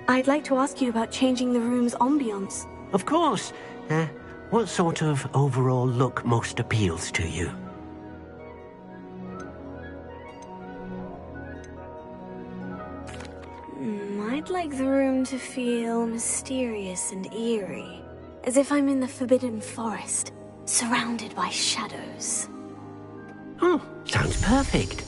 I'd like to ask you about changing the room's ambiance. Of course. What sort of overall look most appeals to you? I'd like the room to feel mysterious and eerie, as if I'm in the Forbidden Forest, surrounded by shadows. Oh, sounds perfect.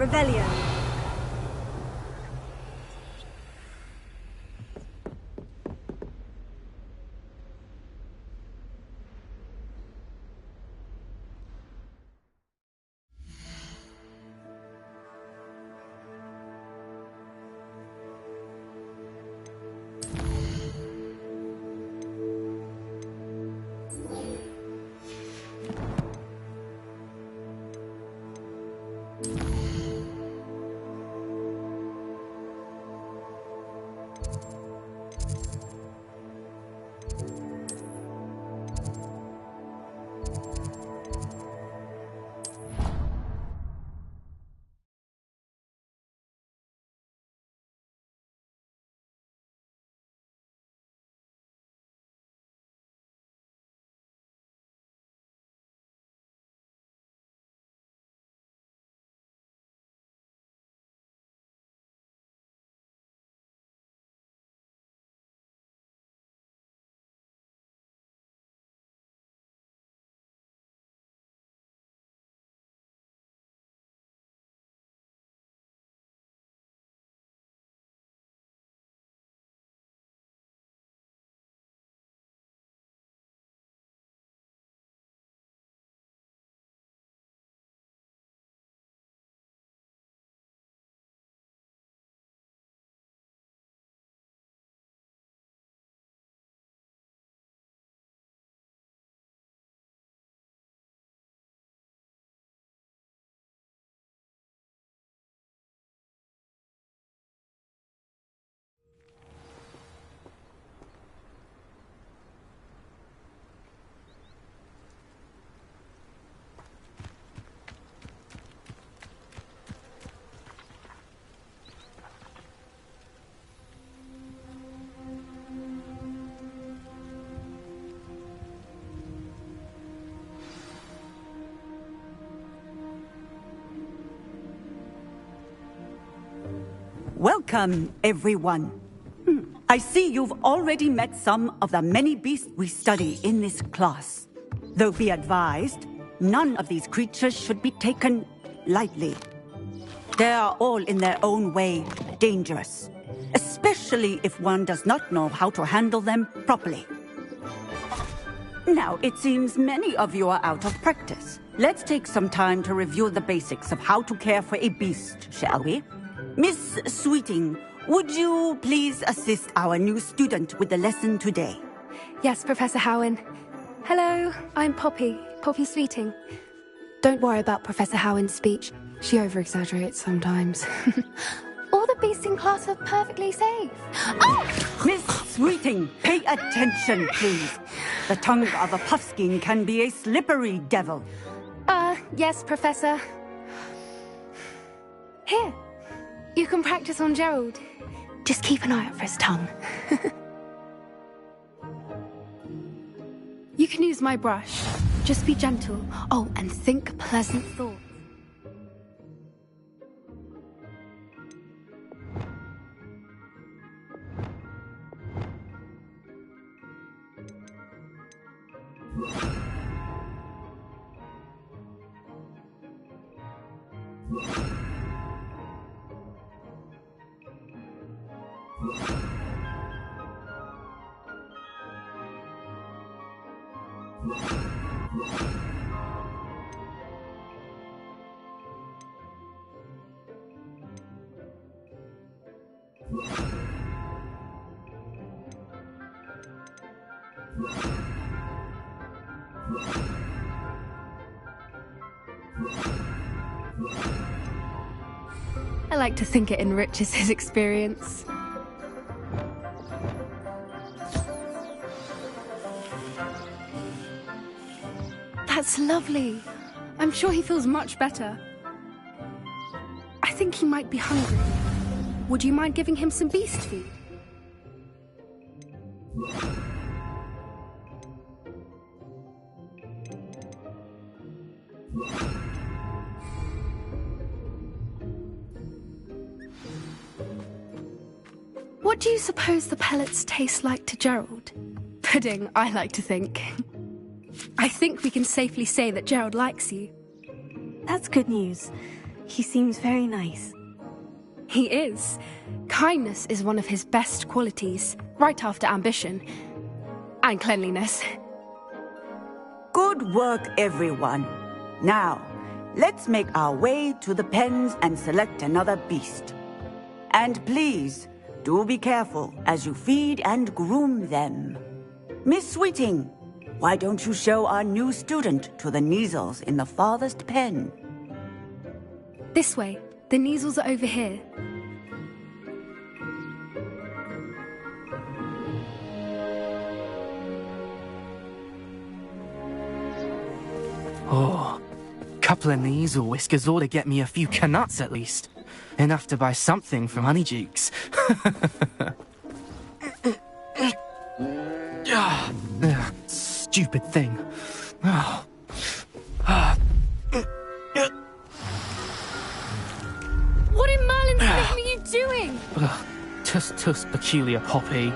Revelio. Welcome, everyone. I see you've already met some of the many beasts we study in this class. Though be advised, none of these creatures should be taken lightly. They are all in their own way dangerous, especially if one does not know how to handle them properly. Now, it seems many of you are out of practice. Let's take some time to review the basics of how to care for a beast, shall we? Miss Sweeting, would you please assist our new student with the lesson today? Yes, Professor Howen. Hello, I'm Poppy Sweeting. Don't worry about Professor Howen's speech. She over-exaggerates sometimes. All the beasts in class are perfectly safe. Oh! Miss Sweeting, pay attention, please. The tongue of a puffskein can be a slippery devil. Yes, Professor. Here, you can practice on Gerald. Just keep an eye out for his tongue. You can use my brush. Just be gentle. Oh, and think pleasant thoughts. I like to think it enriches his experience. That's lovely. I'm sure he feels much better. I think he might be hungry. Would you mind giving him some beast feed? What do you suppose the pellets taste like to Gerald? Pudding, I like to think. I think we can safely say that Gerald likes you. That's good news. He seems very nice. He is. Kindness is one of his best qualities, right after ambition. And cleanliness. Good work, everyone. Now, let's make our way to the pens and select another beast. And please, do be careful as you feed and groom them. Miss Sweeting, why don't you show our new student to the Kneazles in the farthest pen? This way. The Kneazles are over here. Oh, couple of Kneazle whiskers ought to get me a few canuts at least. Enough to buy something from Honeydukes. Stupid thing. Oh. What in Merlin's name are you doing? Tuss, peculiar Poppy.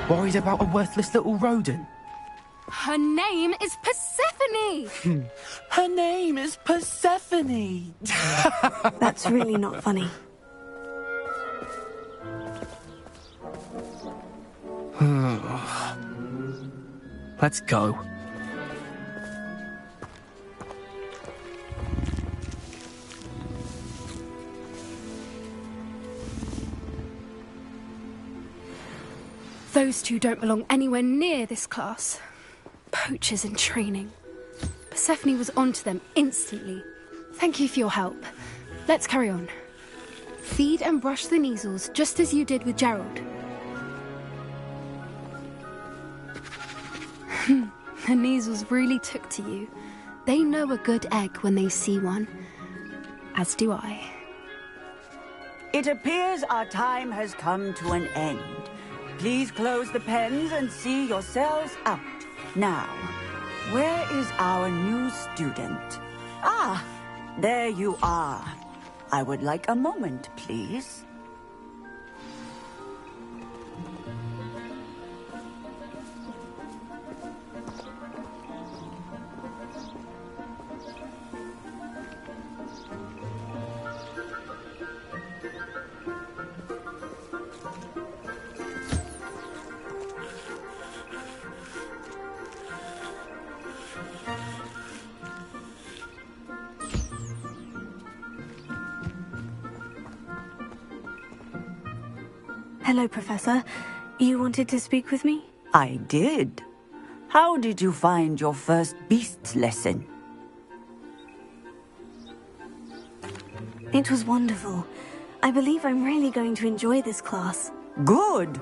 Worried about a worthless little rodent. Her name is Persephone! Her name is Persephone! That's really not funny. Let's go. Those two don't belong anywhere near this class. Poachers in training. Persephone was onto them instantly. Thank you for your help. Let's carry on. Feed and brush the Kneazles just as you did with Gerald. The Kneazles really took to you. They know a good egg when they see one. As do I. It appears our time has come to an end. Please close the pens and see yourselves out. Now, where is our new student? Ah, there you are. I would like a moment, please. Hello, Professor. You wanted to speak with me? I did. How did you find your first beasts lesson? It was wonderful. I believe I'm really going to enjoy this class. Good.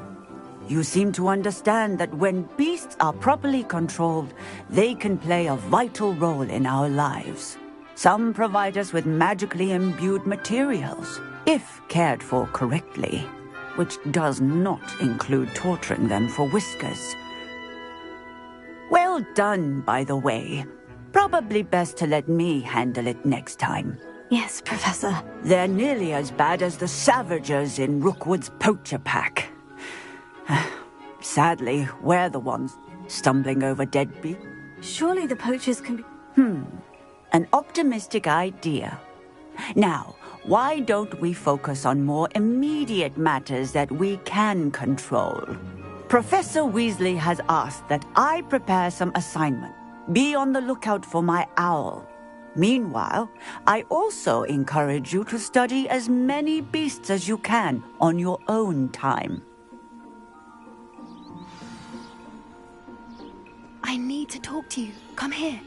You seem to understand that when beasts are properly controlled, they can play a vital role in our lives. Some provide us with magically imbued materials, if cared for correctly, which does not include torturing them for whiskers. Well done, by the way. Probably best to let me handle it next time. Yes, Professor. They're nearly as bad as the Savagers in Rookwood's poacher pack. Sadly, we're the ones stumbling over dead beat. Surely the poachers can be... An optimistic idea. Now, why don't we focus on more immediate matters that we can control? Professor Weasley has asked that I prepare some assignment. Be on the lookout for my owl. Meanwhile, I also encourage you to study as many beasts as you can on your own time. I need to talk to you. Come here.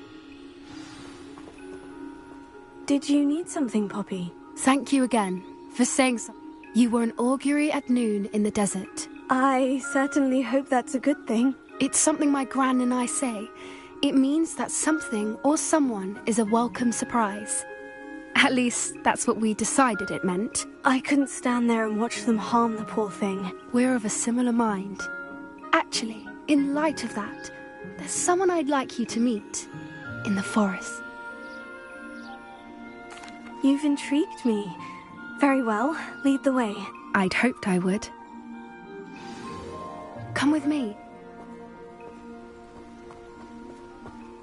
Did you need something, Poppy? Thank you again for saying so. You were an augury at noon in the desert. I certainly hope that's a good thing. It's something my gran and I say. It means that something or someone is a welcome surprise. At least, that's what we decided it meant. I couldn't stand there and watch them harm the poor thing. We're of a similar mind. Actually, in light of that, there's someone I'd like you to meet. In the forest. You've intrigued me. Very well, lead the way. I'd hoped I would. Come with me.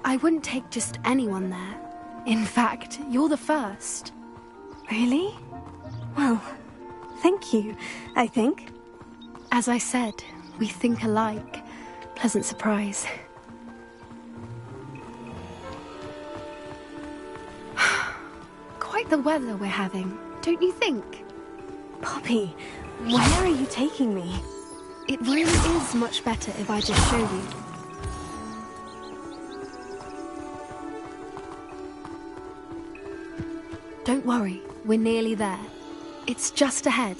I wouldn't take just anyone there. In fact, you're the first. Really? Well, thank you, I think. As I said, we think alike. Pleasant surprise. Quite the weather we're having, don't you think? Poppy, where are you taking me? It really is much better if I just show you. Don't worry, we're nearly there. It's just ahead.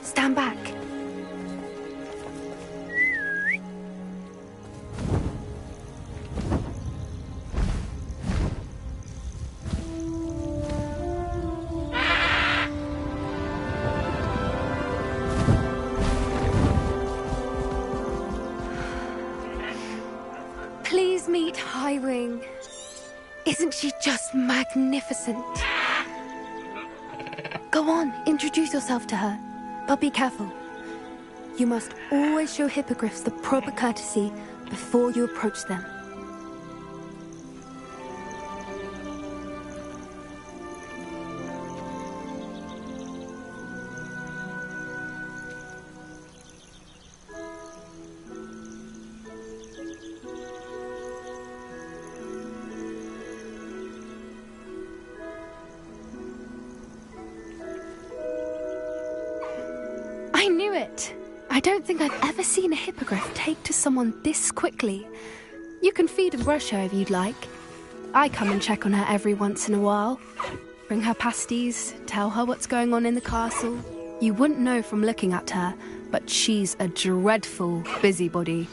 Stand back. Please meet Highwing. Isn't she just magnificent? Go on, introduce yourself to her. But be careful. You must always show hippogriffs the proper courtesy before you approach them. I knew it! I don't think I've ever seen a hippogriff take to someone this quickly. You can feed and brush her if you'd like. I come and check on her every once in a while. Bring her pasties, tell her what's going on in the castle. You wouldn't know from looking at her, but she's a dreadful busybody.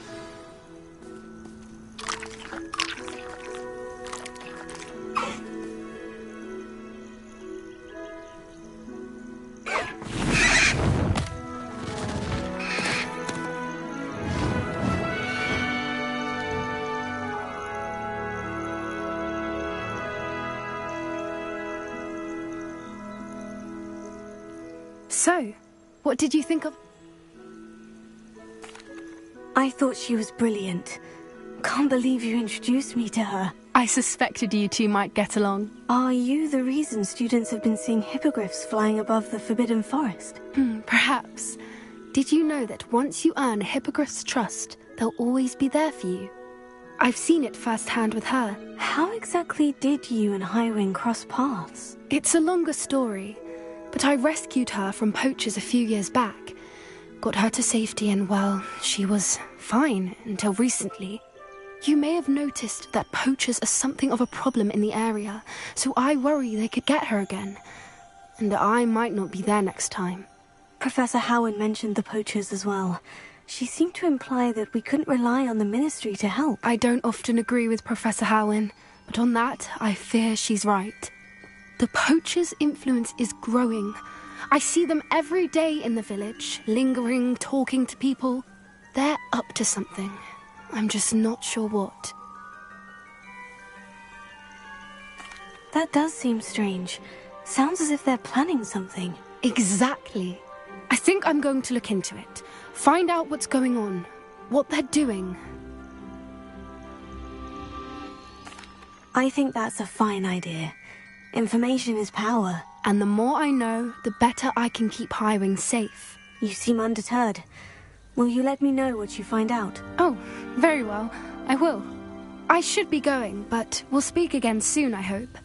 So, what did you think of... I thought she was brilliant. Can't believe you introduced me to her. I suspected you two might get along. Are you the reason students have been seeing hippogriffs flying above the Forbidden Forest? Perhaps. Did you know that once you earn a hippogriff's trust, they'll always be there for you? I've seen it firsthand with her. How exactly did you and Highwing cross paths? It's a longer story, but I rescued her from poachers a few years back. Got her to safety and, well, she was fine until recently. You may have noticed that poachers are something of a problem in the area, so I worry they could get her again. And I might not be there next time. Professor Howard mentioned the poachers as well. She seemed to imply that we couldn't rely on the Ministry to help. I don't often agree with Professor Howard, but on that, I fear she's right. The poachers' influence is growing. I see them every day in the village, lingering, talking to people. They're up to something. I'm just not sure what. That does seem strange. Sounds as if they're planning something. Exactly. I think I'm going to look into it. Find out what's going on, what they're doing. I think that's a fine idea. Information is power. And the more I know, the better I can keep Highwing safe. You seem undeterred. Will you let me know what you find out? Oh, very well. I will. I should be going, but we'll speak again soon, I hope.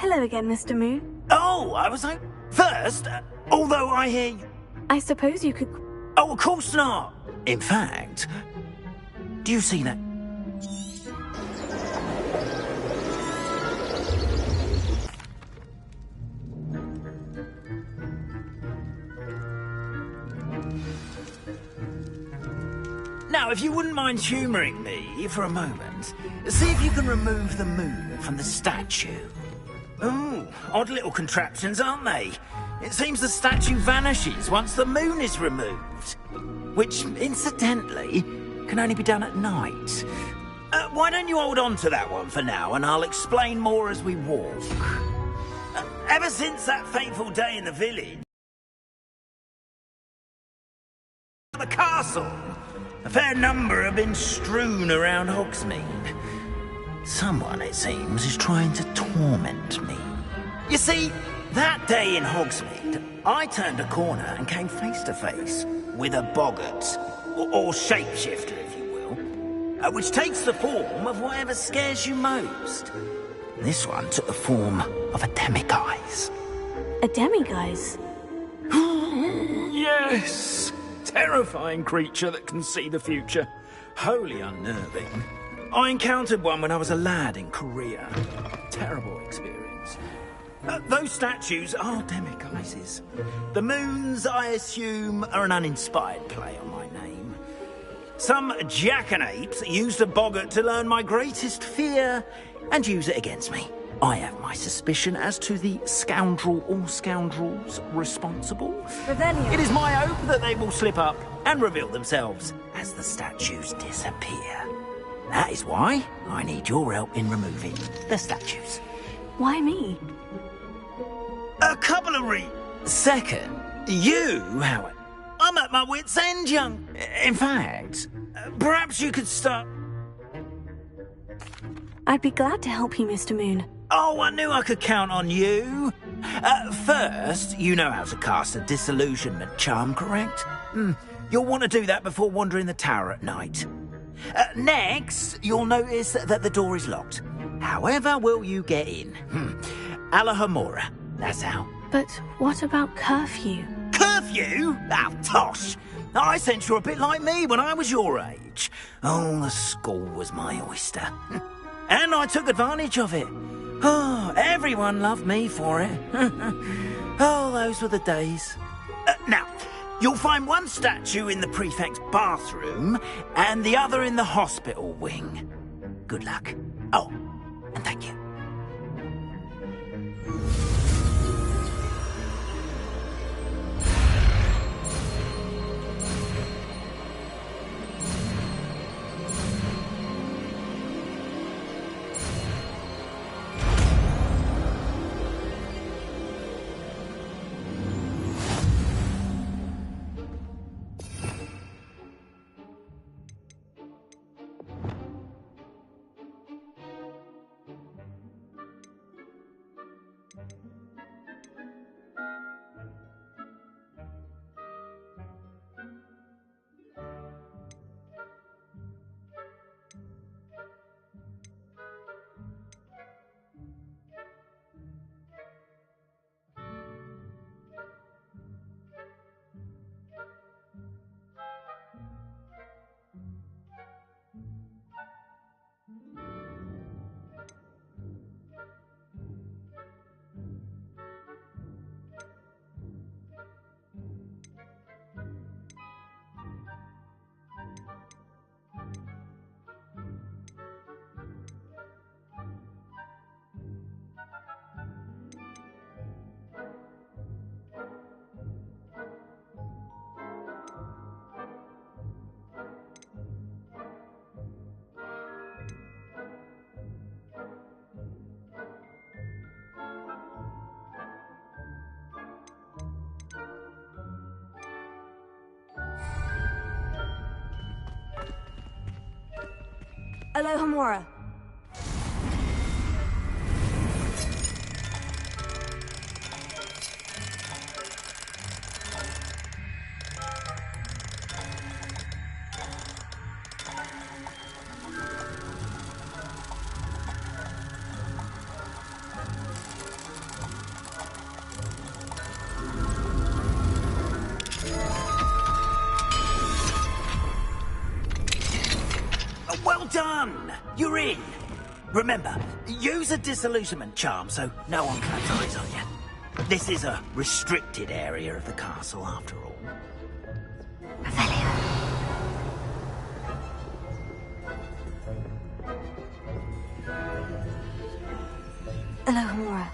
Hello again, Mr. Moon. Oh, I was like... First, although I hear you... I suppose you could... Oh, of course not. In fact, do you see that? Now, if you wouldn't mind humouring me for a moment, see if you can remove the moon from the statue. Ooh, odd little contraptions, aren't they? It seems the statue vanishes once the moon is removed. Which, incidentally, can only be done at night. Why don't you hold on to that one for now, and I'll explain more as we walk. Ever since that fateful day in the village... the castle, a fair number have been strewn around Hogsmeade. Someone, it seems, is trying to torment me. You see, that day in Hogsmeade, I turned a corner and came face to face with a boggart, or shapeshifter, if you will, which takes the form of whatever scares you most. This one took the form of a demiguise. A demiguise? Yes! Terrifying creature that can see the future. Wholly unnerving. I encountered one when I was a lad in Korea. Terrible experience. Those statues are demiguises. The moons, I assume, are an uninspired play on my name. Some jackanapes used a boggart to learn my greatest fear and use it against me. I have my suspicion as to the scoundrel or scoundrels responsible. Revelio. It is my hope that they will slip up and reveal themselves as the statues disappear. That is why I need your help in removing the statues. Why me? A couple of Second, you, Howard. I'm at my wit's end, young. In fact, perhaps you could start... I'd be glad to help you, Mr. Moon. Oh, I knew I could count on you. First, you know how to cast a disillusionment charm, correct? You'll want to do that before wandering the tower at night. Next, you'll notice that the door is locked. However will you get in? Alahomora, that's how. But what about curfew? Curfew? Oh, tosh. I sense you're a bit like me when I was your age. Oh, the school was my oyster. And I took advantage of it. Oh, everyone loved me for it. Oh, those were the days. Now, you'll find one statue in the prefect's bathroom and the other in the hospital wing. Good luck. Oh, and thank you. Alohomora. You're in! Remember, use a disillusionment charm so no one claps eyes on you. This is a restricted area of the castle, after all. Alohomora.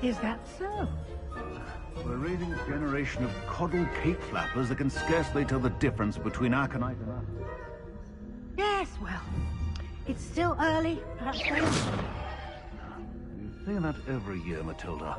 Is that so? We're raising a generation of coddled cake flappers that can scarcely tell the difference between aconite and apple. Yes, well, it's still early, perhaps. You say that every year, Matilda.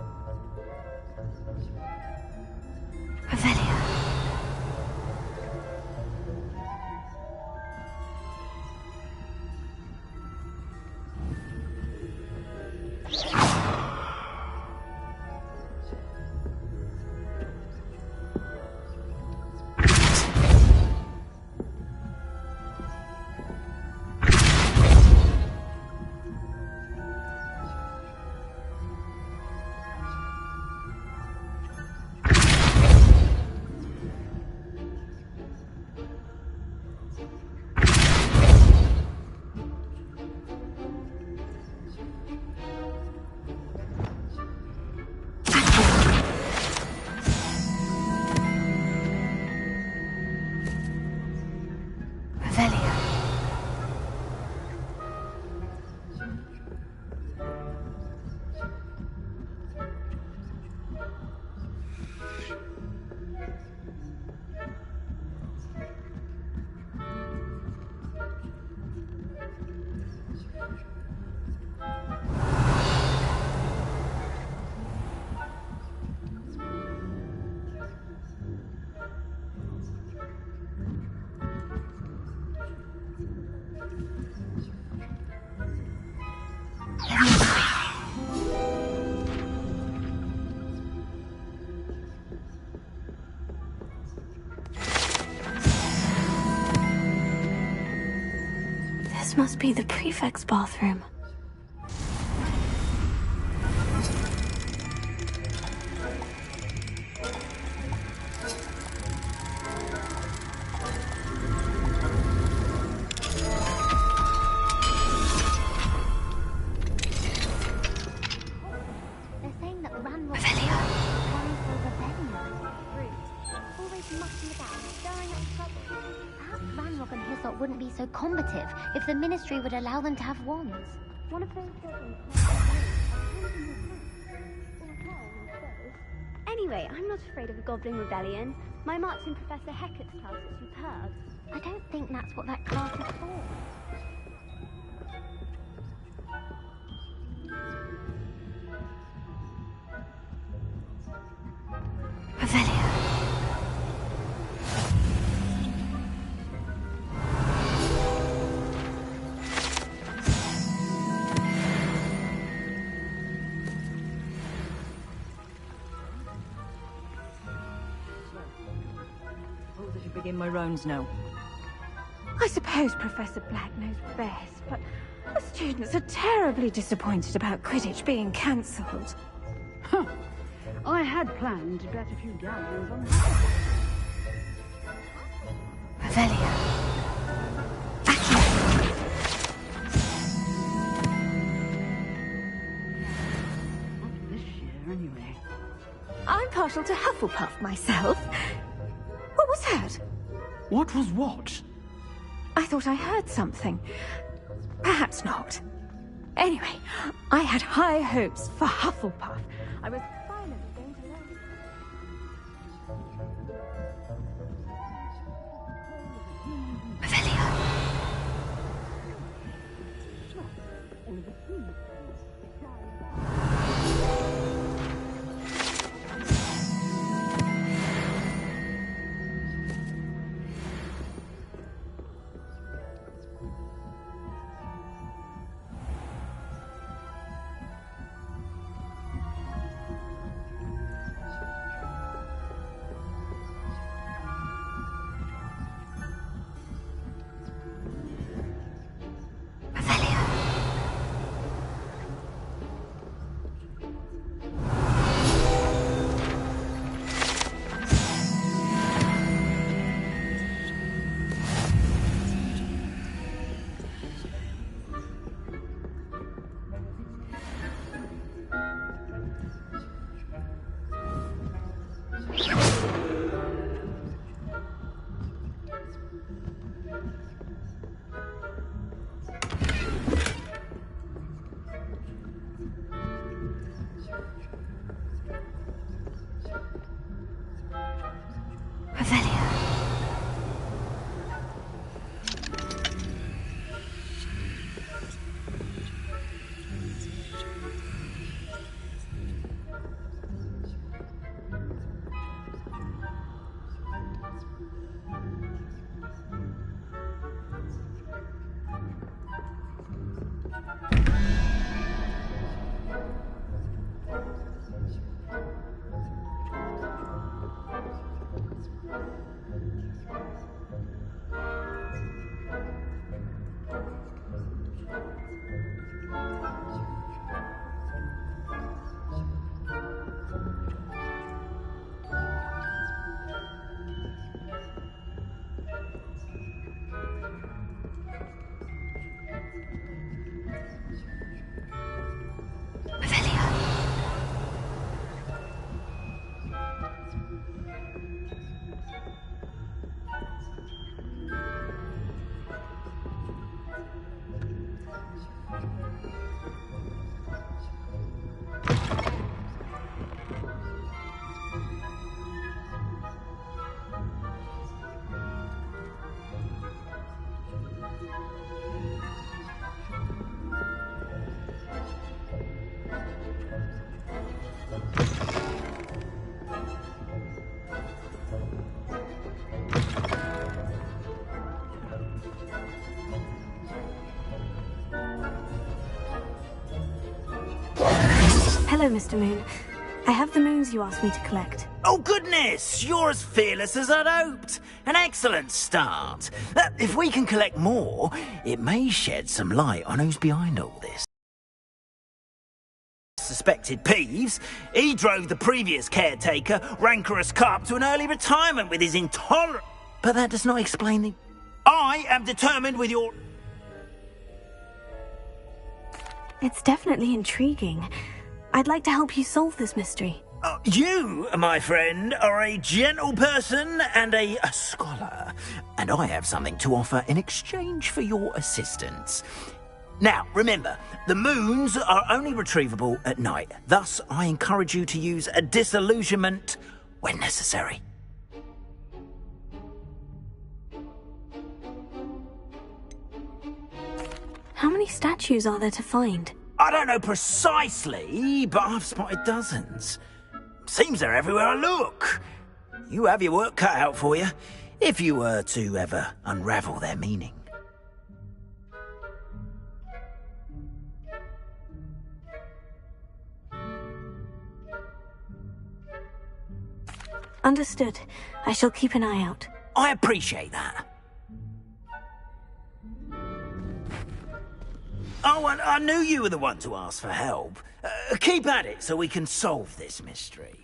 This must be the prefect's bathroom. Wouldn't be so combative if the Ministry would allow them to have wands. One of those Anyway, I'm not afraid of a goblin rebellion. My marks in Professor Hecat's class are superb. I don't think that's what that class is for. Revelio. Begin my rounds now. I suppose Professor Black knows best, but the students are terribly disappointed about Quidditch being cancelled. Huh. I had planned to bet a few galleons on Revelio. Not this year, anyway. I'm partial to Hufflepuff myself. What was that? What was what? I thought I heard something. Perhaps not. Anyway, I had high hopes for Hufflepuff. I was finally going to learn. Revelio. Hello, Mr. Moon. I have the moons you asked me to collect. Oh, goodness! You're as fearless as I'd hoped. An excellent start. If we can collect more, it may shed some light on who's behind all this. Suspected Peeves, he drove the previous caretaker, Rancorous Carp, to an early retirement with his intolerant... But that does not explain the... I am determined with your... It's definitely intriguing. I'd like to help you solve this mystery. You, my friend, are a gentle person and a scholar, and I have something to offer in exchange for your assistance. Now, remember, the moons are only retrievable at night. Thus, I encourage you to use a disillusionment when necessary. How many statues are there to find? I don't know precisely, but I've spotted dozens. Seems they're everywhere I look. You have your work cut out for you, if you were to ever unravel their meaning. Understood. I shall keep an eye out. I appreciate that. Oh, and I knew you were the one to ask for help. Keep at it so we can solve this mystery.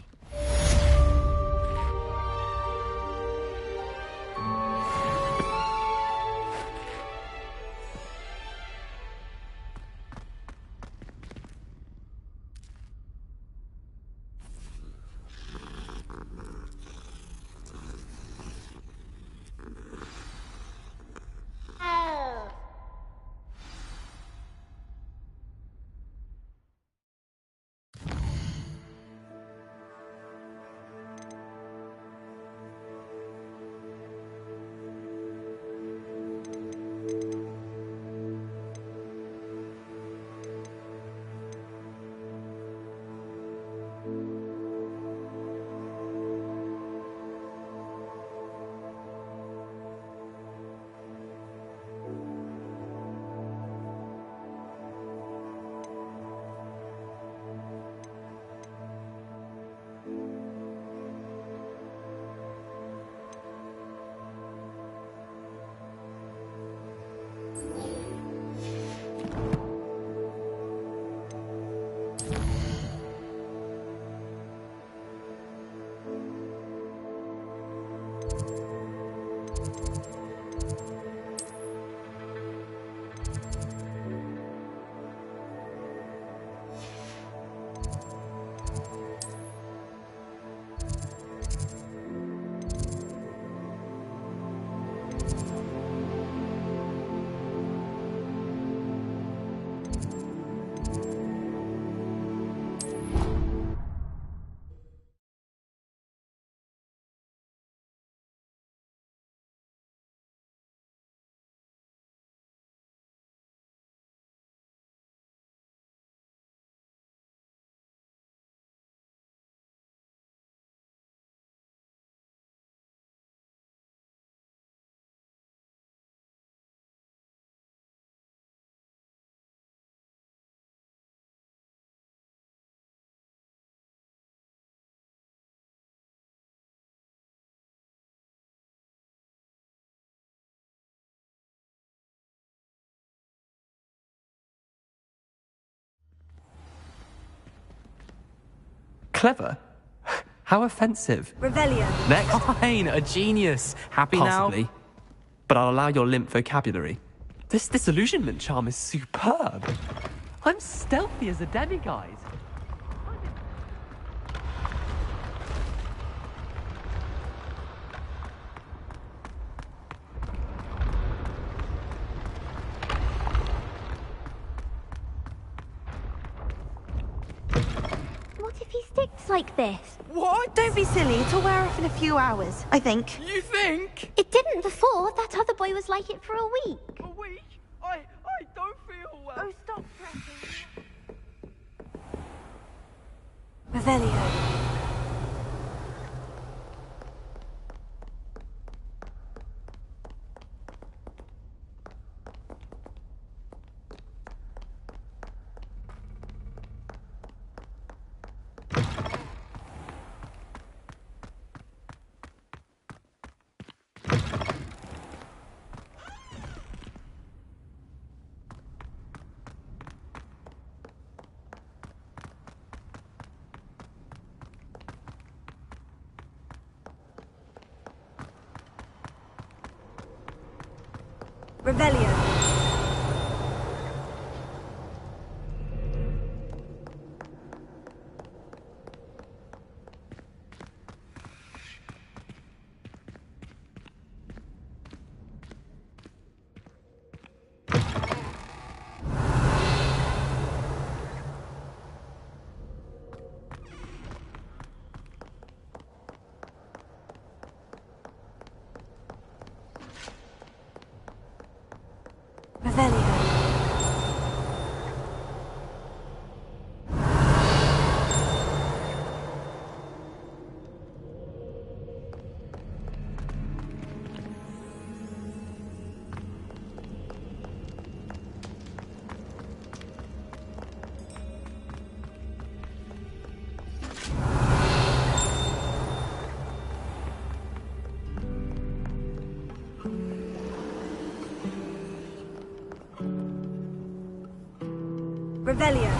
Clever? How offensive. Revelio. Next. Fine, a genius. Happy Possibly. now? But I'll allow your limp vocabulary. This disillusionment charm is superb. I'm stealthy as a demiguise. What if he sticks like this? What? Don't be silly. It'll wear off in a few hours, I think. You think? It didn't before. That other boy was like it for a week. A week? I don't feel well. Oh, stop pressing. Revelio. Revelio. Revelio.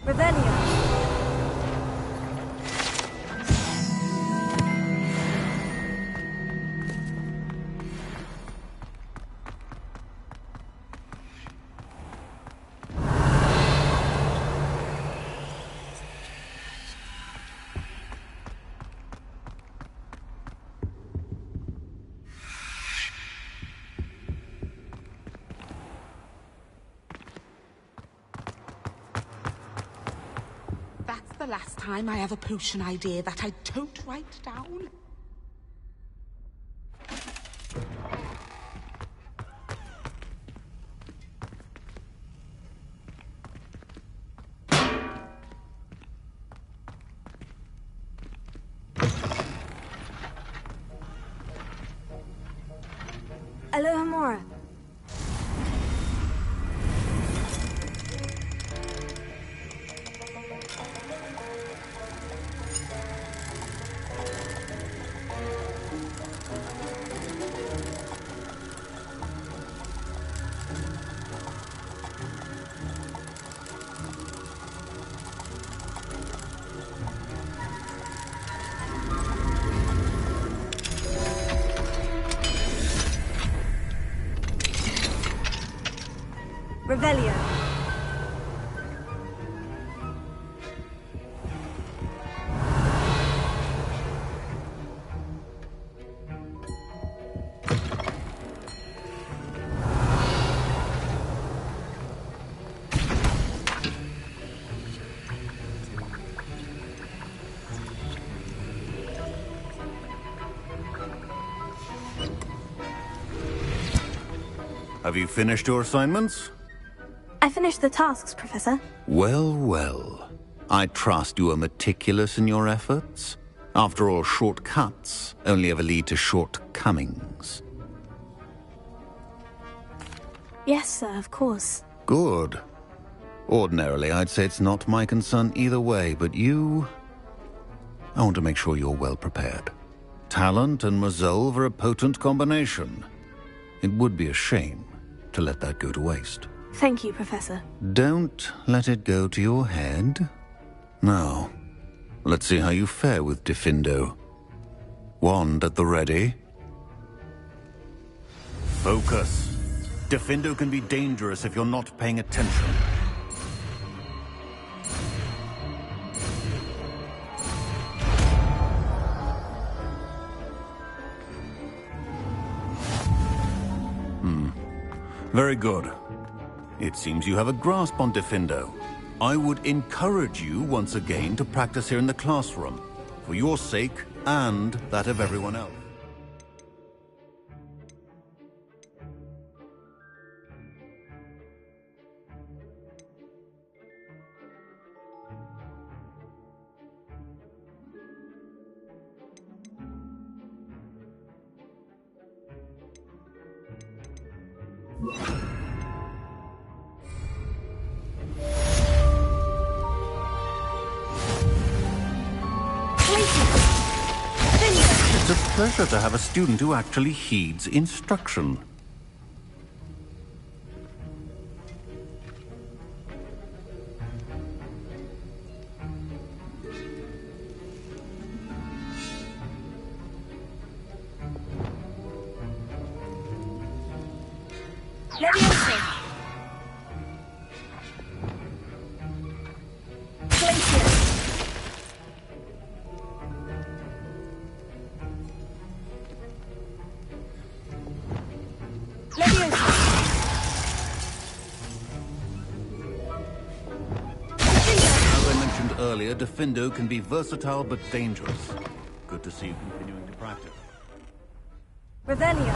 Revelio. The last time I have a potion idea that I don't write down. Alohomora. Revelio. Have you finished your assignments? I finished the tasks, Professor. Well, well. I trust you are meticulous in your efforts. After all, shortcuts only ever lead to shortcomings. Yes, sir, of course. Good. Ordinarily, I'd say it's not my concern either way, but you... I want to make sure you're well prepared. Talent and resolve are a potent combination. It would be a shame to let that go to waste. Thank you, Professor. Don't let it go to your head. Now, let's see how you fare with Diffindo. Wand at the ready. Focus. Diffindo can be dangerous if you're not paying attention. Very good. It seems you have a grasp on Diffindo. I would encourage you once again to practice here in the classroom, for your sake and that of everyone else. pleasure to have a student who actually heeds instruction. Leviosa! Glacier! Leviosa! As I mentioned earlier, Defendo can be versatile but dangerous. Good to see you continuing to practice. Revelio!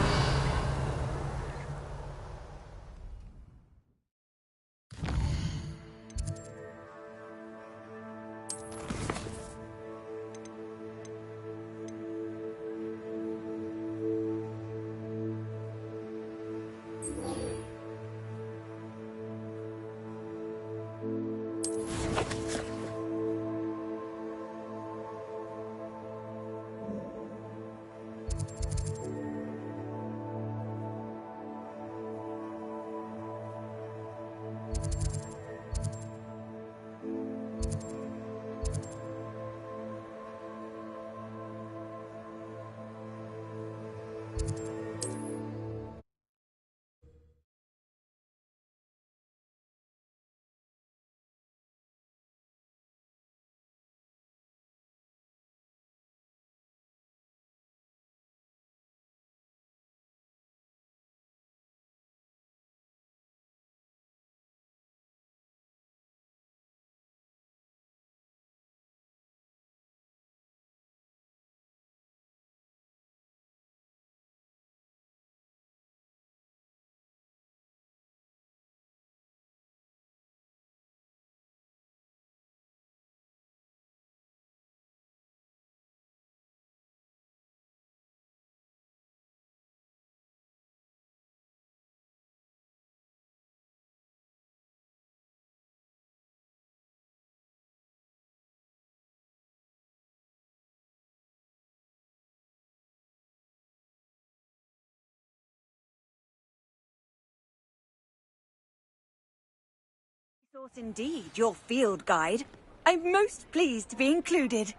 Source indeed, your field guide. I'm most pleased to be included.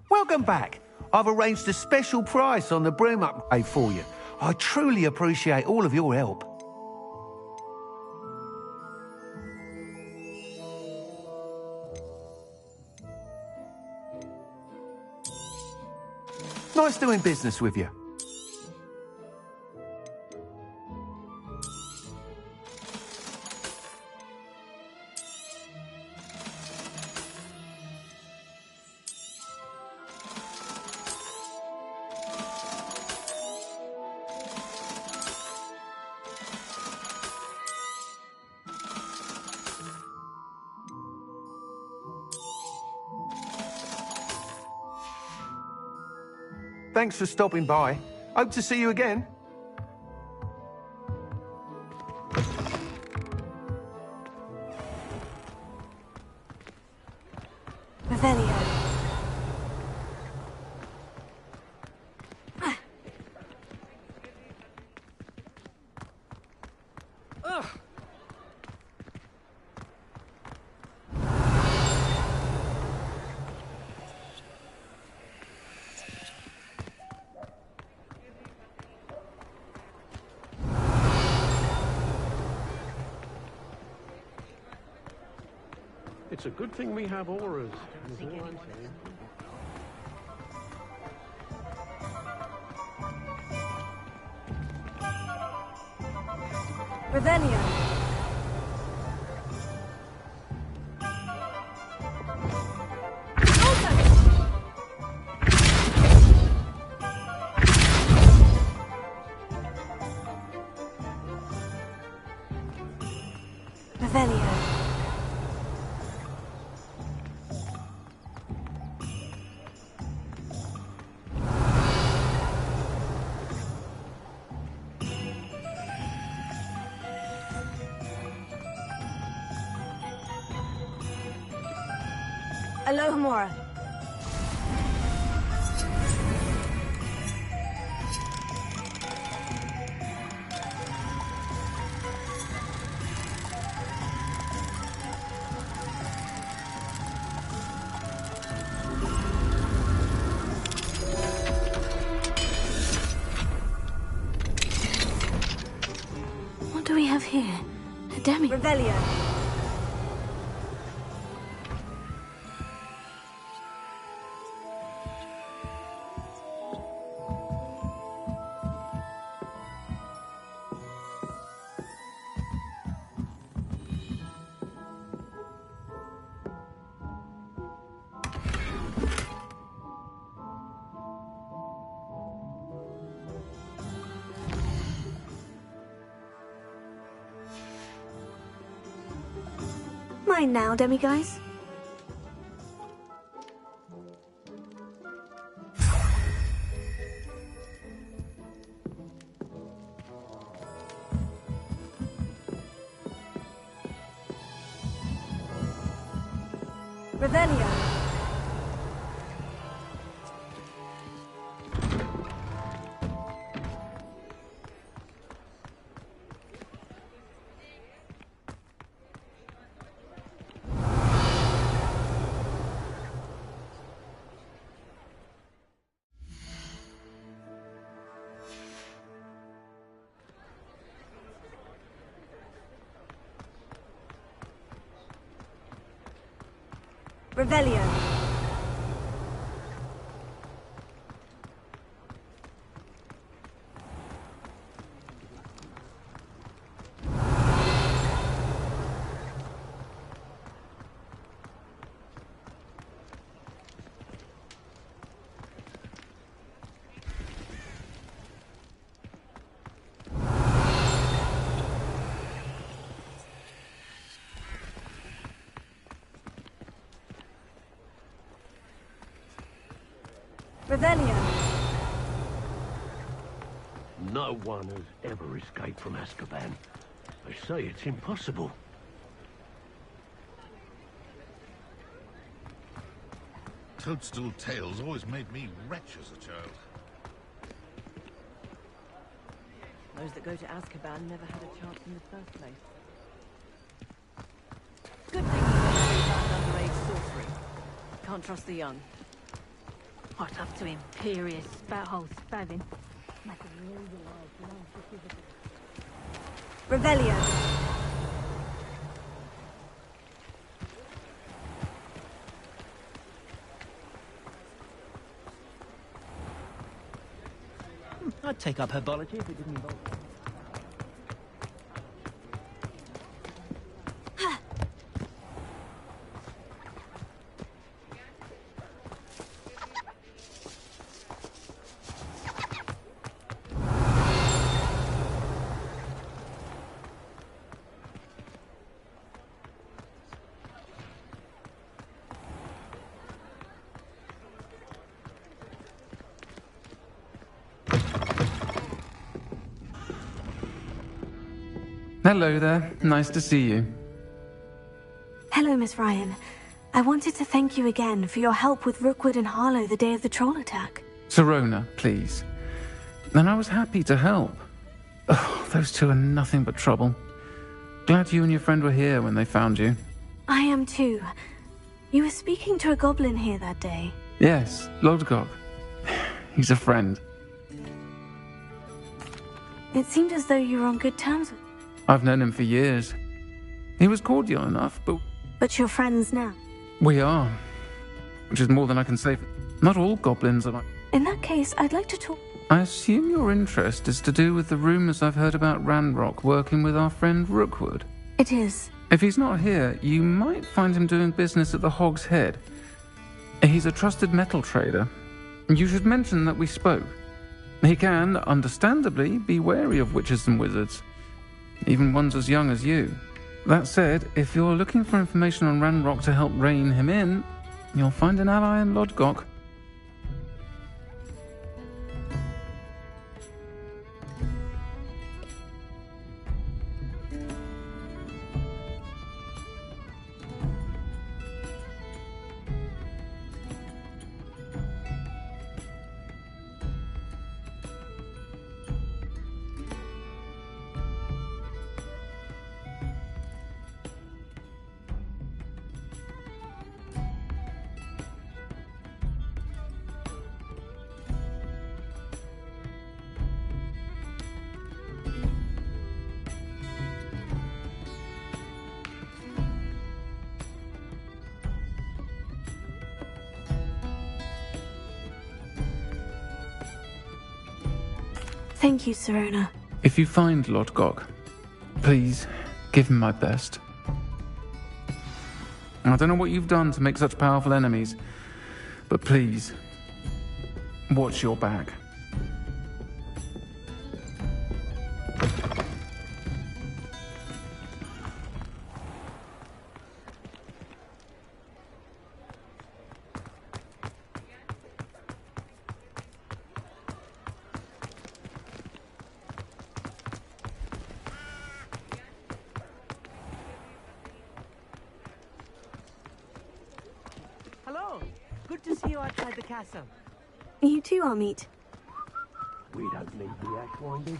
Welcome back. I've arranged a special price on the broom upgrade for you. I truly appreciate all of your help. Nice doing business with you. Thanks for stopping by. Hope to see you again. Revelio. It's a good thing we have auras. Is all I'm saying. Revelio. Revelio. Alohomora. What do we have here? A demi... Revelio. Mine now, demiguise. Revelio. Revelio. Revelio. No one has ever escaped from Azkaban. They say it's impossible. Toadstool tales always made me wretch as a child. Those that go to Azkaban never had a chance in the first place. Good thing you don't banned underage sorcery. Can't trust the young. What up to Imperious Spouthole Spavin? Revelio. I'd take up herbology if it didn't involve... Hello there. Nice to see you. Hello, Miss Ryan. I wanted to thank you again for your help with Rookwood and Harlow the day of the troll attack. Serona, please. And I was happy to help. Oh, those two are nothing but trouble. Glad you and your friend were here when they found you. I am too. You were speaking to a goblin here that day. Yes, Lodgok. He's a friend. It seemed as though you were on good terms with him. I've known him for years. He was cordial enough, but... But you're friends now? We are. Which is more than I can say for... Not all goblins are like... In that case, I'd like to talk... I assume your interest is to do with the rumours I've heard about Ranrock working with our friend Rookwood. It is. If he's not here, you might find him doing business at the Hog's Head. He's a trusted metal trader. You should mention that we spoke. He can, understandably, be wary of witches and wizards. Even ones as young as you. That said, if you're looking for information on Ranrock to help rein him in, you'll find an ally in Lodgok. Thank you, Serona. If you find Lord Gog, please give him my best. I don't know what you've done to make such powerful enemies, but please, watch your back. Hello. Good to see you outside the castle. You too, Amit. We don't need the axe winders.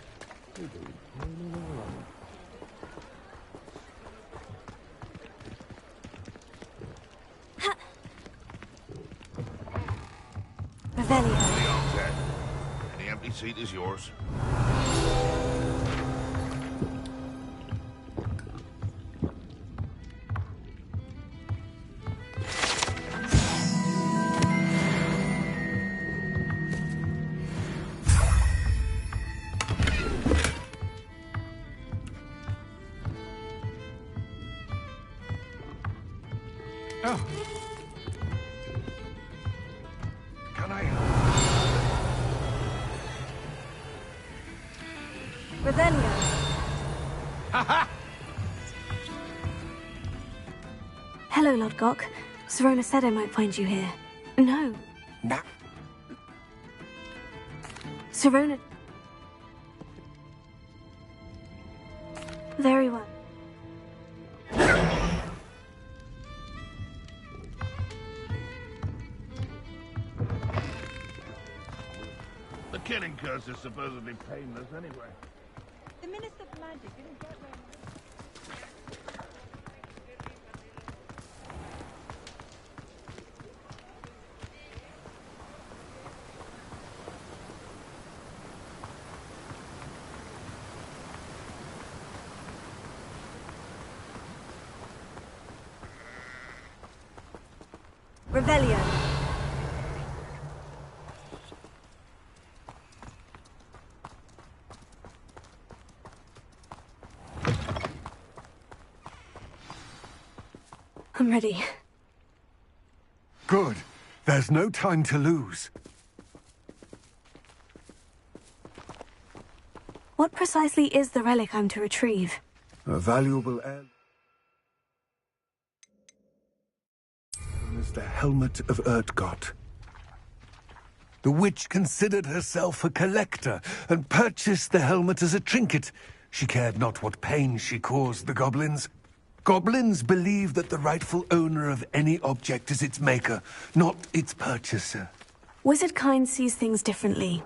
We do turning around. Revelio. Any empty seat is yours. Oh. Can I? Revelio. Ha-ha! Hello, Lord Gok. Serona said I might find you here. No. No. Serona... Very well. The killing curse is supposedly painless anyway. The Minister of Magic didn't get very Revelio. I'm ready. Good. There's no time to lose. What precisely is the relic I'm to retrieve? A valuable heir is the helmet of Erdgott. The witch considered herself a collector and purchased the helmet as a trinket. She cared not what pain she caused the goblins. Goblins believe that the rightful owner of any object is its maker, not its purchaser. Wizard kind sees things differently.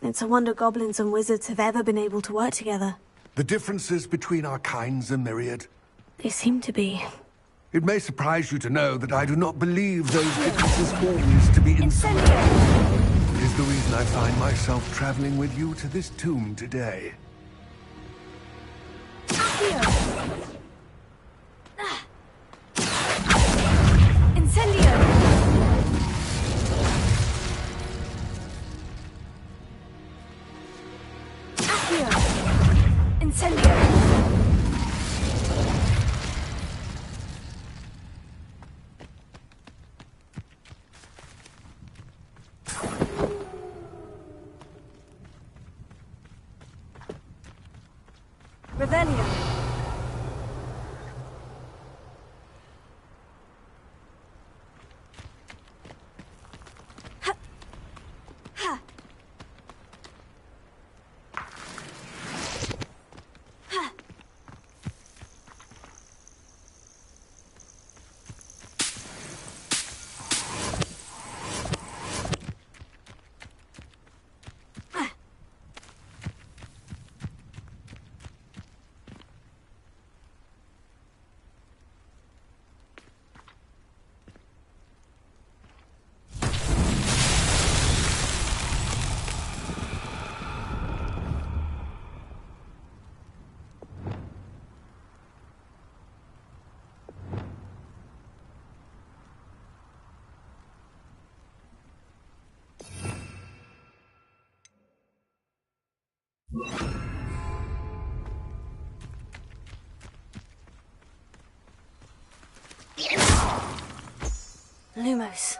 It's a wonder goblins and wizards have ever been able to work together. The differences between our kinds are myriad. They seem to be. It may surprise you to know that I do not believe those differences always to be inseparable. It is the reason I find myself traveling with you to this tomb today. Incendio! Accio! Incendio! Revelio! Lumos.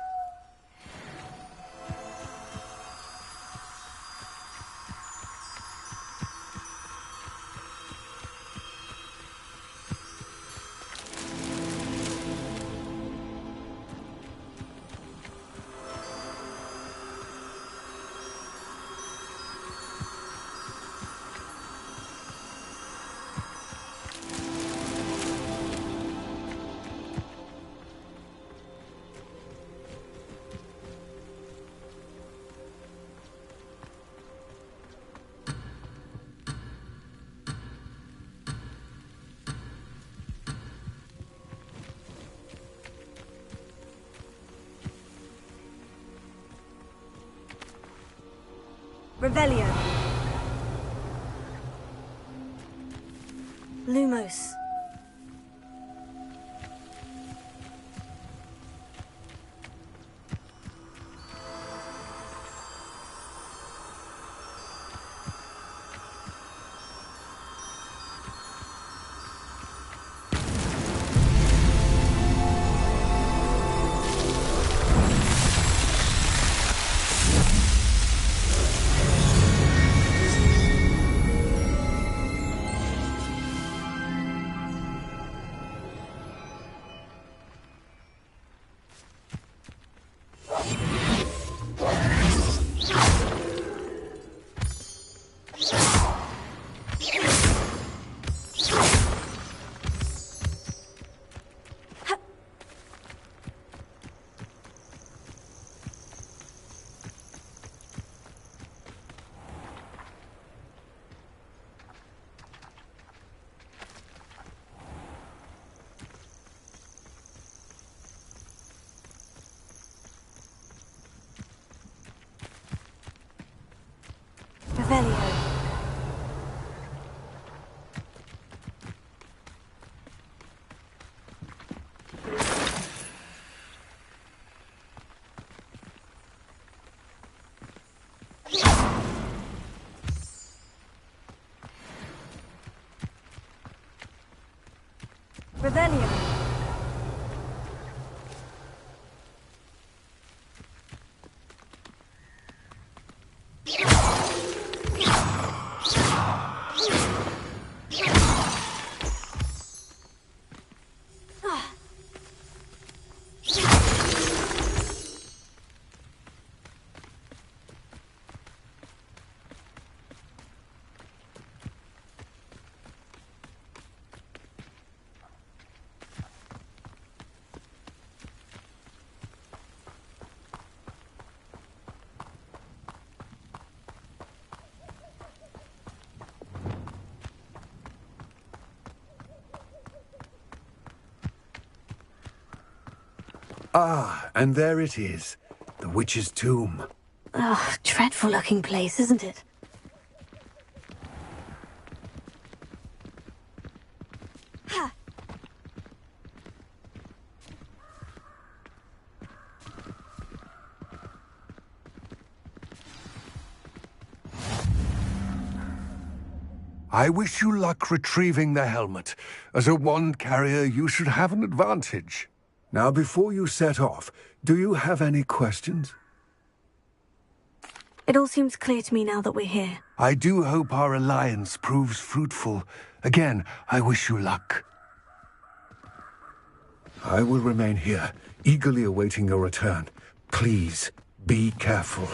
Revelio. Lumos. Revelio. Revelio. Ah, and there it is. The witch's tomb. Oh, dreadful looking place, isn't it? Ha! I wish you luck retrieving the helmet. As a wand carrier, you should have an advantage. Now, before you set off, do you have any questions? It all seems clear to me now that we're here. I do hope our alliance proves fruitful. Again, I wish you luck. I will remain here, eagerly awaiting your return. Please, be careful.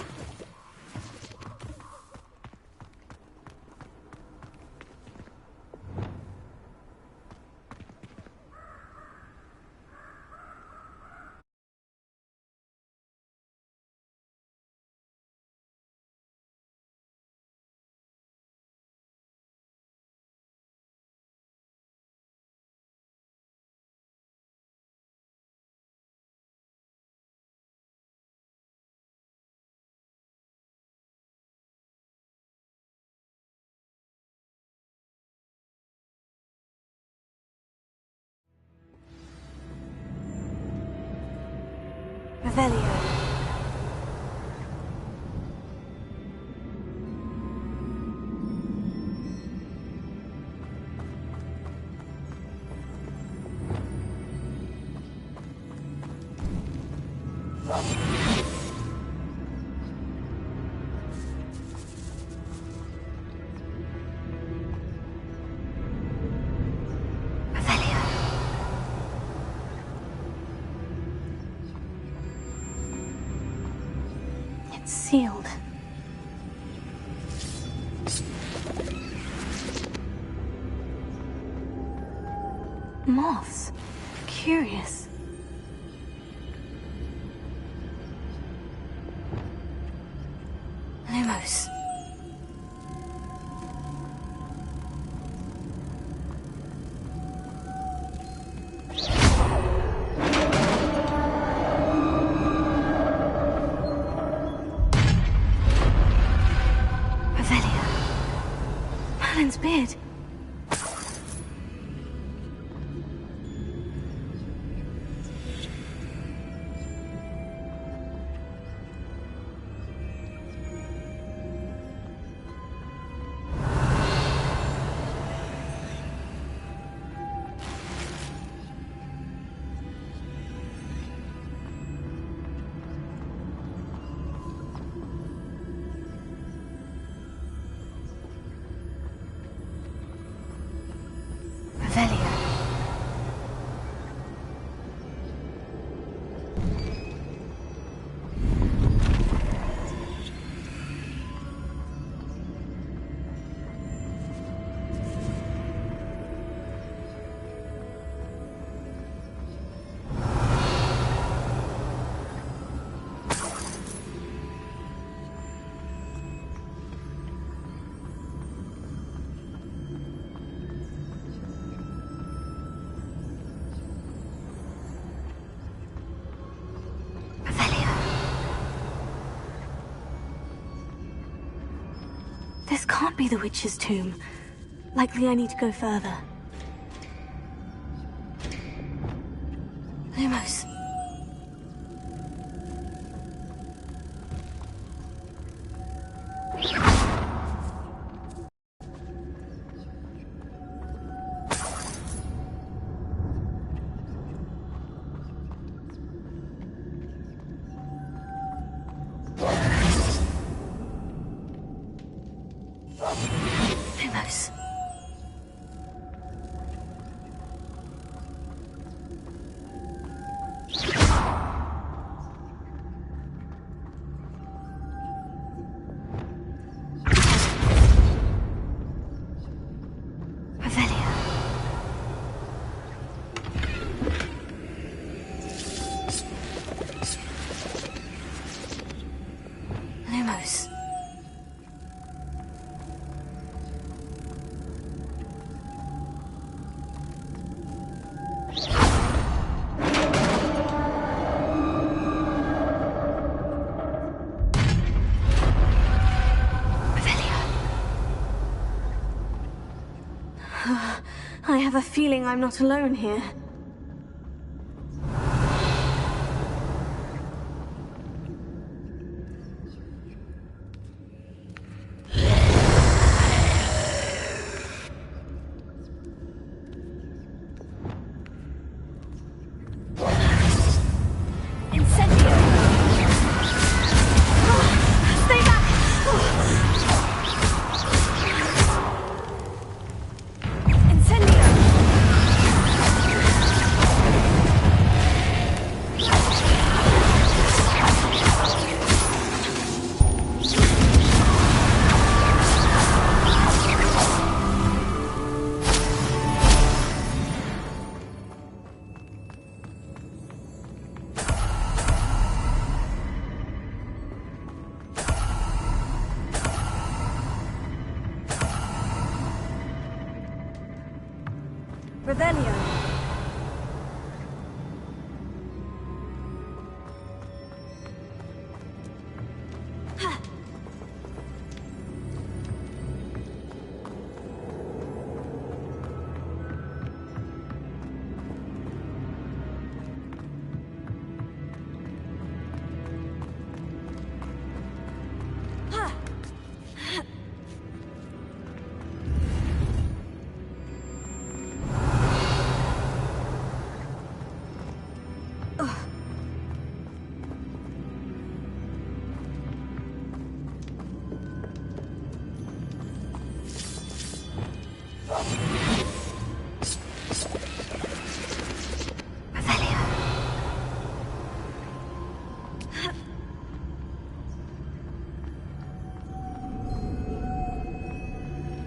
Revelio. It's sealed. Moths. Curious. Lumos. Revelia. Merlin's beard. Revelia. This can't be the witch's tomb. Likely I need to go further. Lumos. Lumos. Revelia. Lumos. I have a feeling I'm not alone here. Revelio.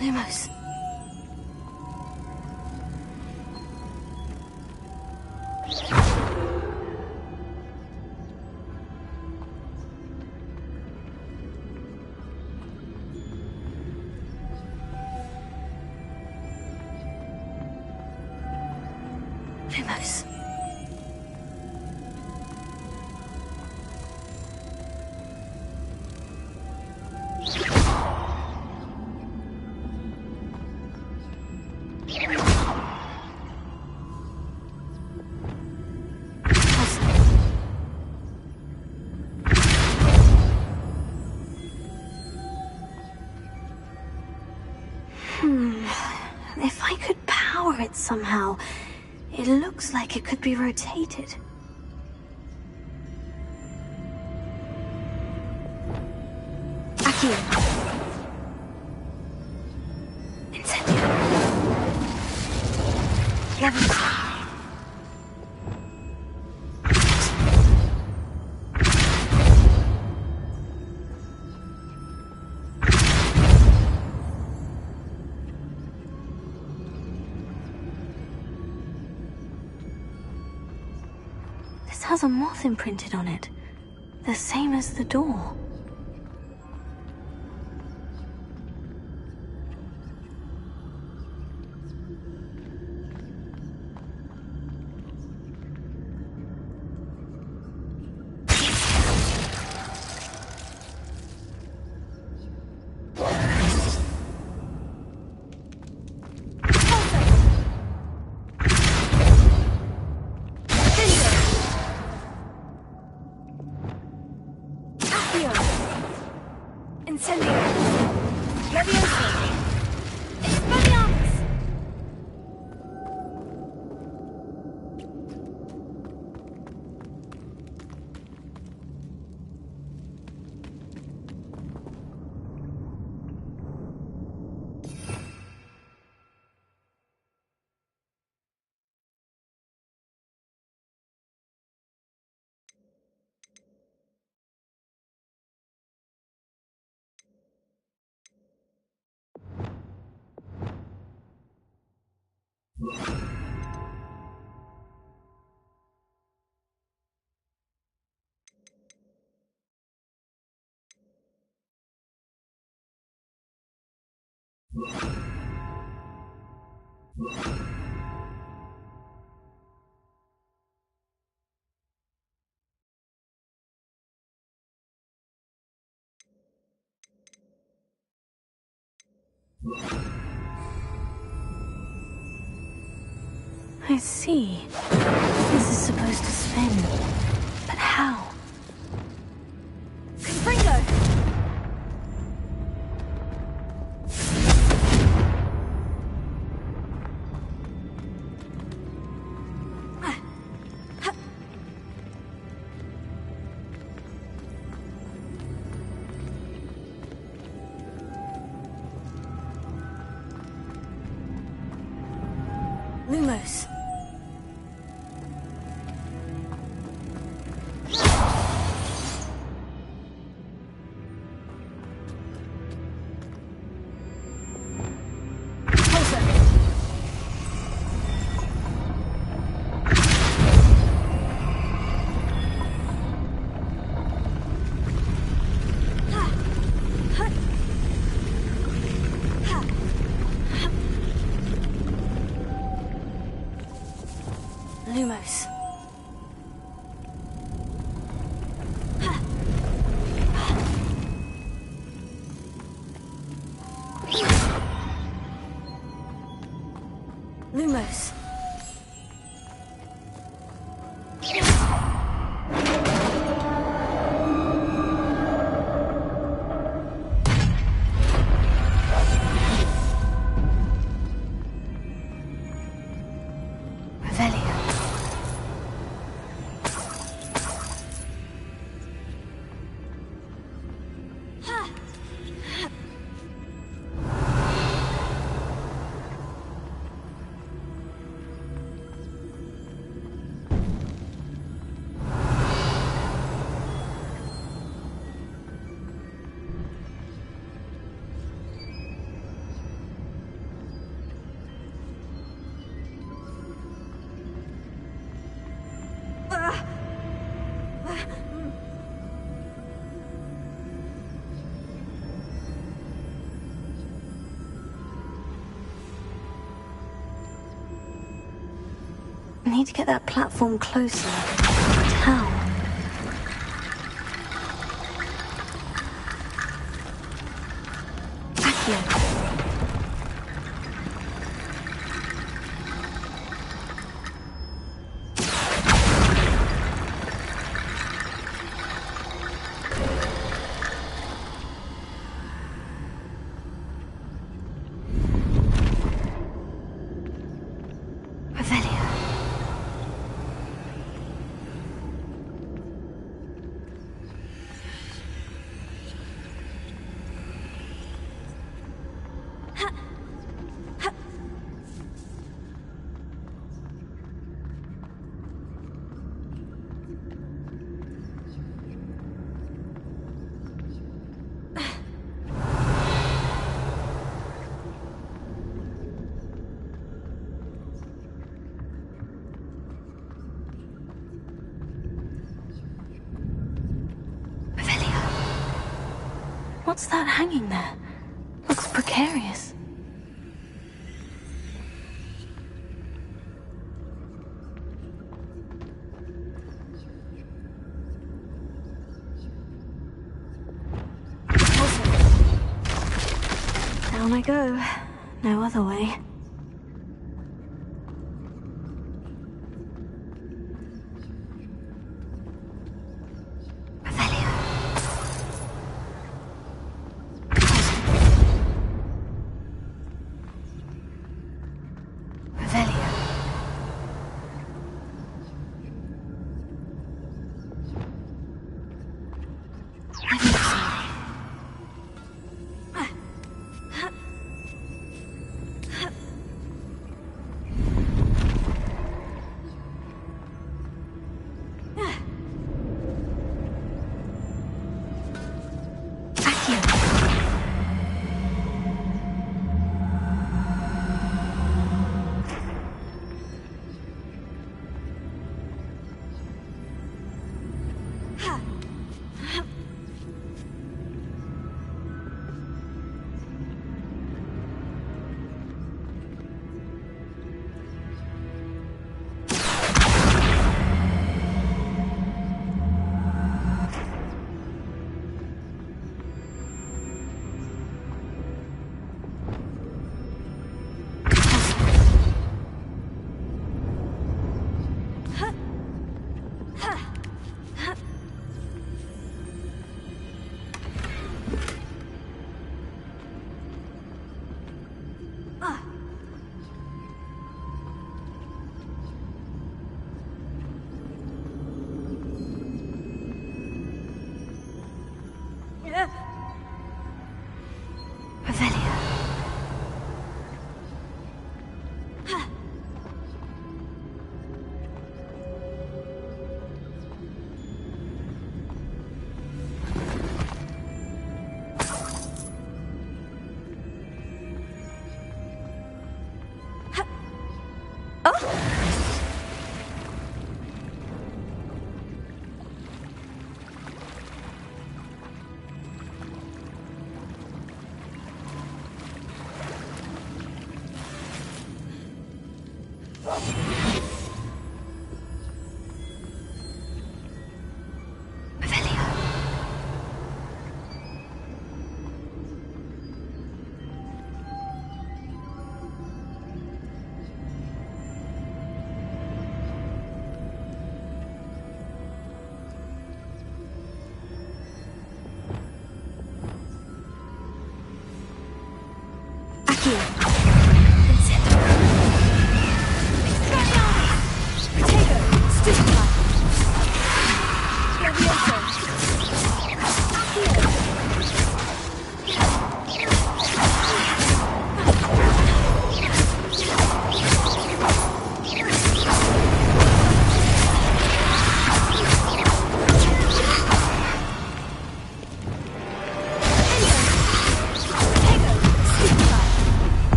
Lumos. Lumos. If I could power it somehow, it looks like it could be rotated. Accio. Incendio. Levitate. This has a moth imprinted on it, the same as the door. Incendio. Leviosa. Expelliarmus. I see. This is supposed to spin. But how? Confringo! Lumos. Lumos. Lumos. Revelio. I need to get that platform closer. But how? What's that hanging there? Looks precarious. Down I go. No other way.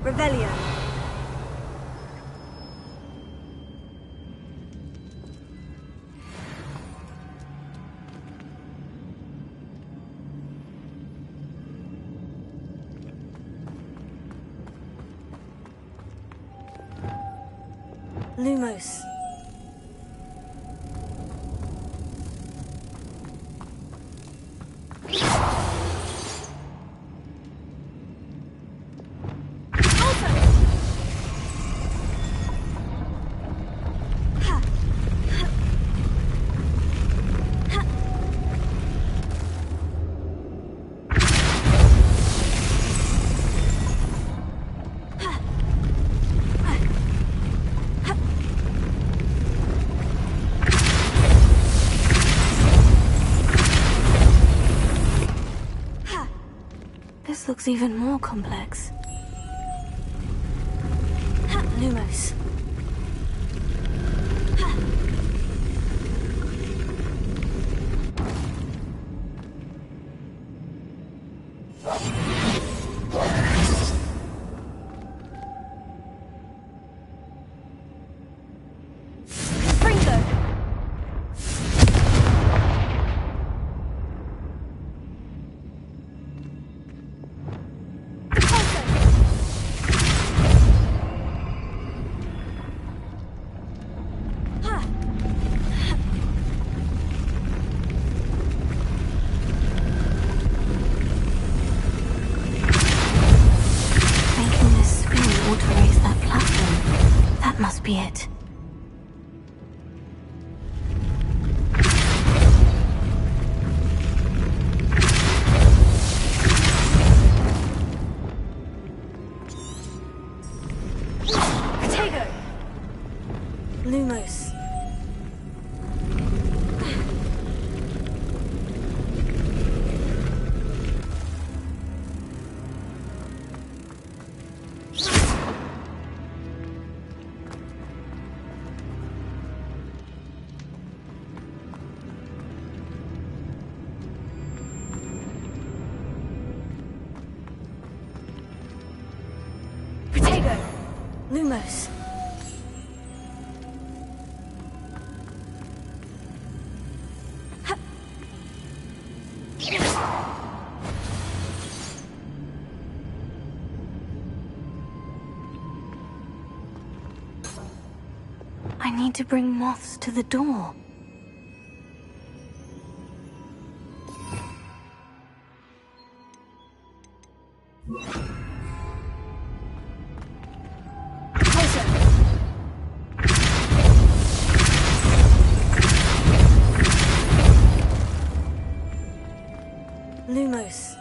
Revelio. Lumos. This looks even more complex. Lumos. Must be it. Potato. Lumos. Lumos. I need to bring moths to the door. Lumos.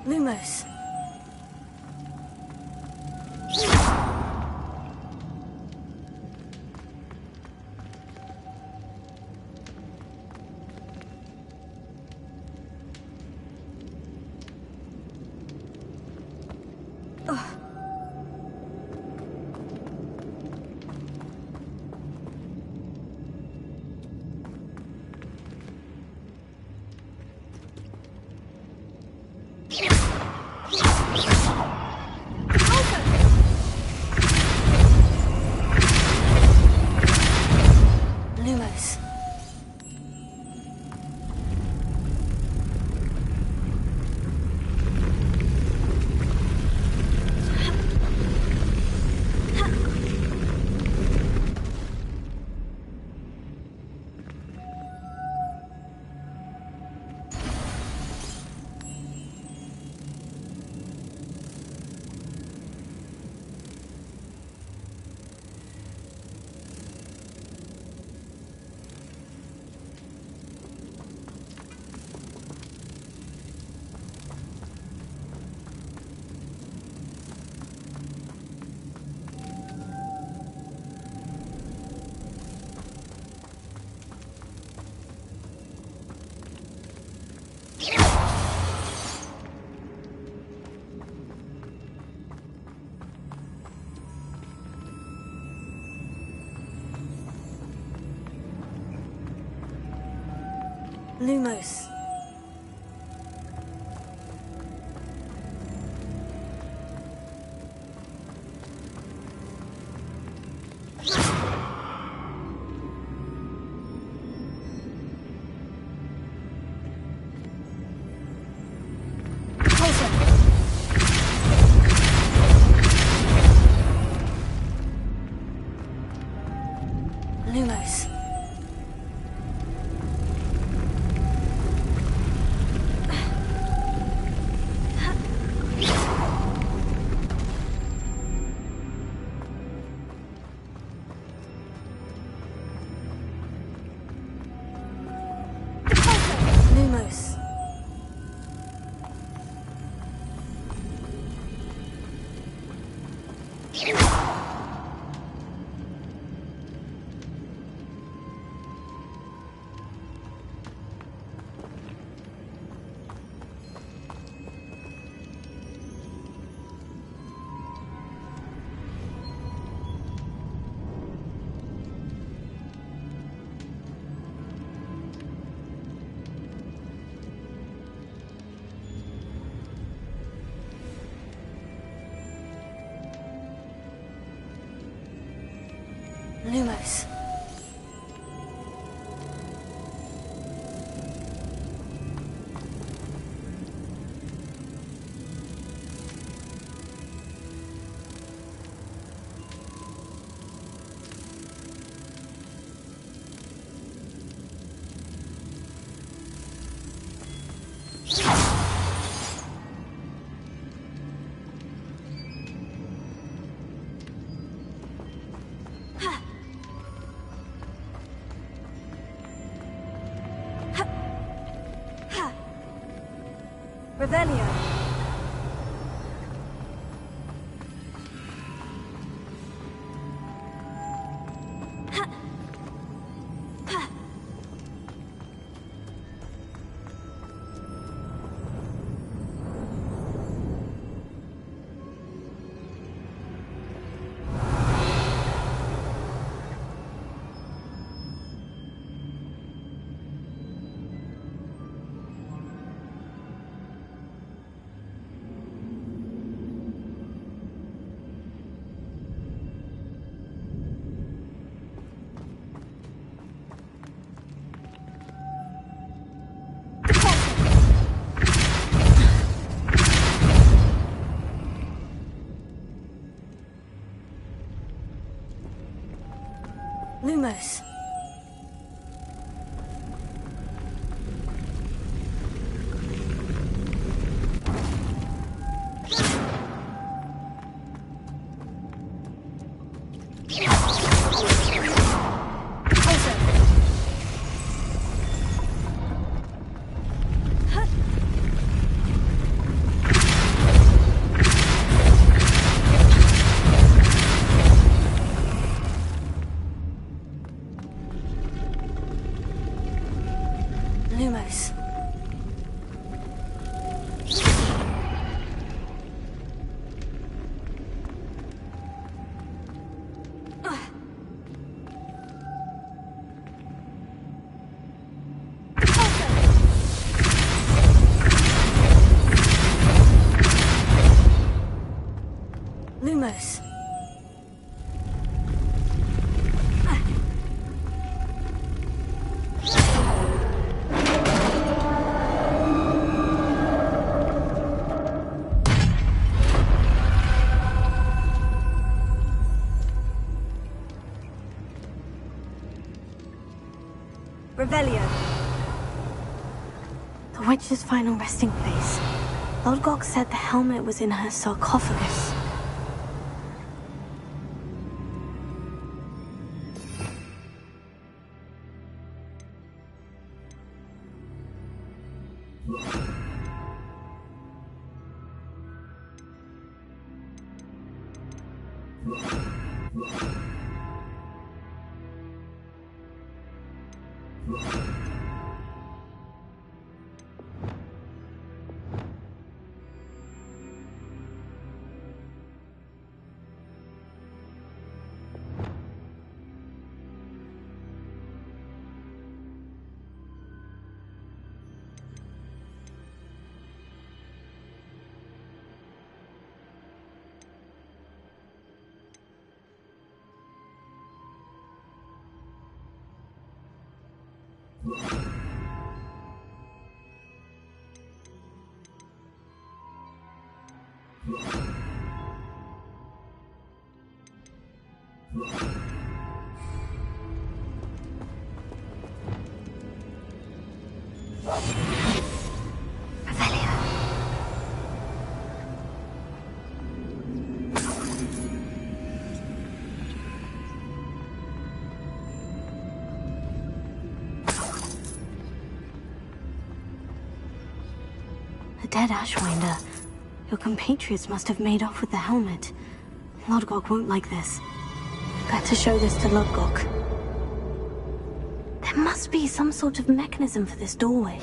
Lumos. Lumos. Lumos. Lumos. Lumos. Lumos. Revelio. Lumos. Lumos. Revelio. The witch's final resting place. Lodgok said the helmet was in her sarcophagus. The dead Ashwinder. Your compatriots must have made off with the helmet. Lodgok won't like this. Better show this to Lodgok. There must be some sort of mechanism for this doorway.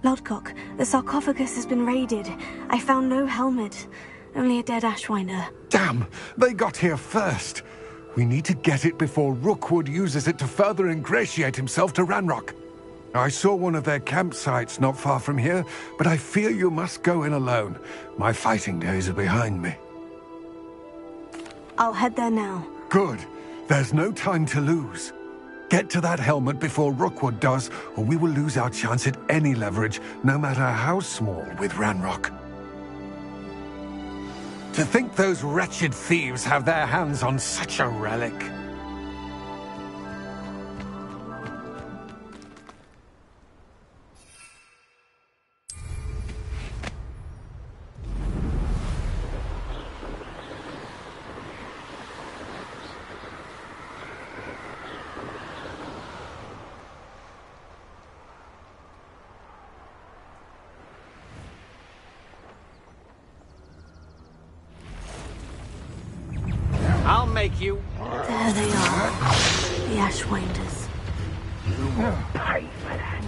Lodgok, the sarcophagus has been raided. I found no helmet, only a dead Ashwinder. Damn! They got here first. We need to get it before Rookwood uses it to further ingratiate himself to Ranrock. I saw one of their campsites not far from here, but I fear you must go in alone. My fighting days are behind me. I'll head there now. Good. There's no time to lose. Get to that helmet before Rookwood does, or we will lose our chance at any leverage, no matter how small, with Ranrock. To think those wretched thieves have their hands on such a relic. I'll make you. There they are. The Ashwinders. You will pay for that.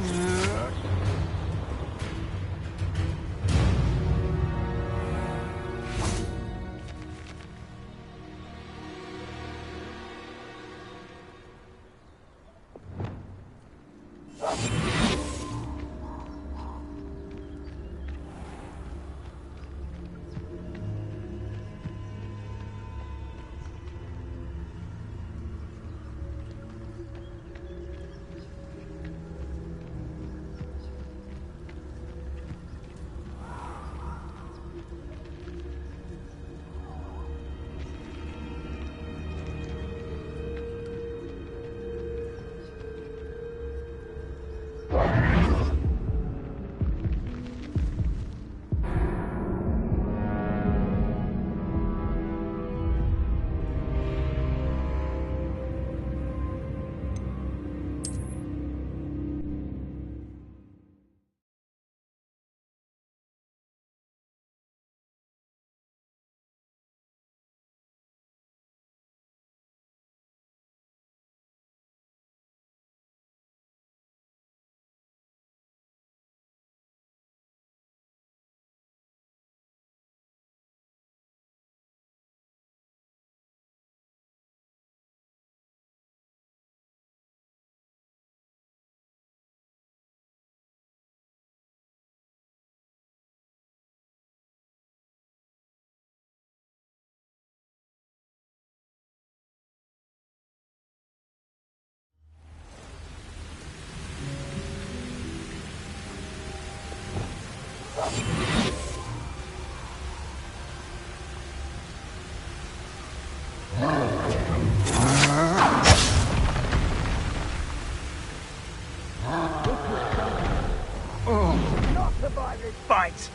Not survive this fight!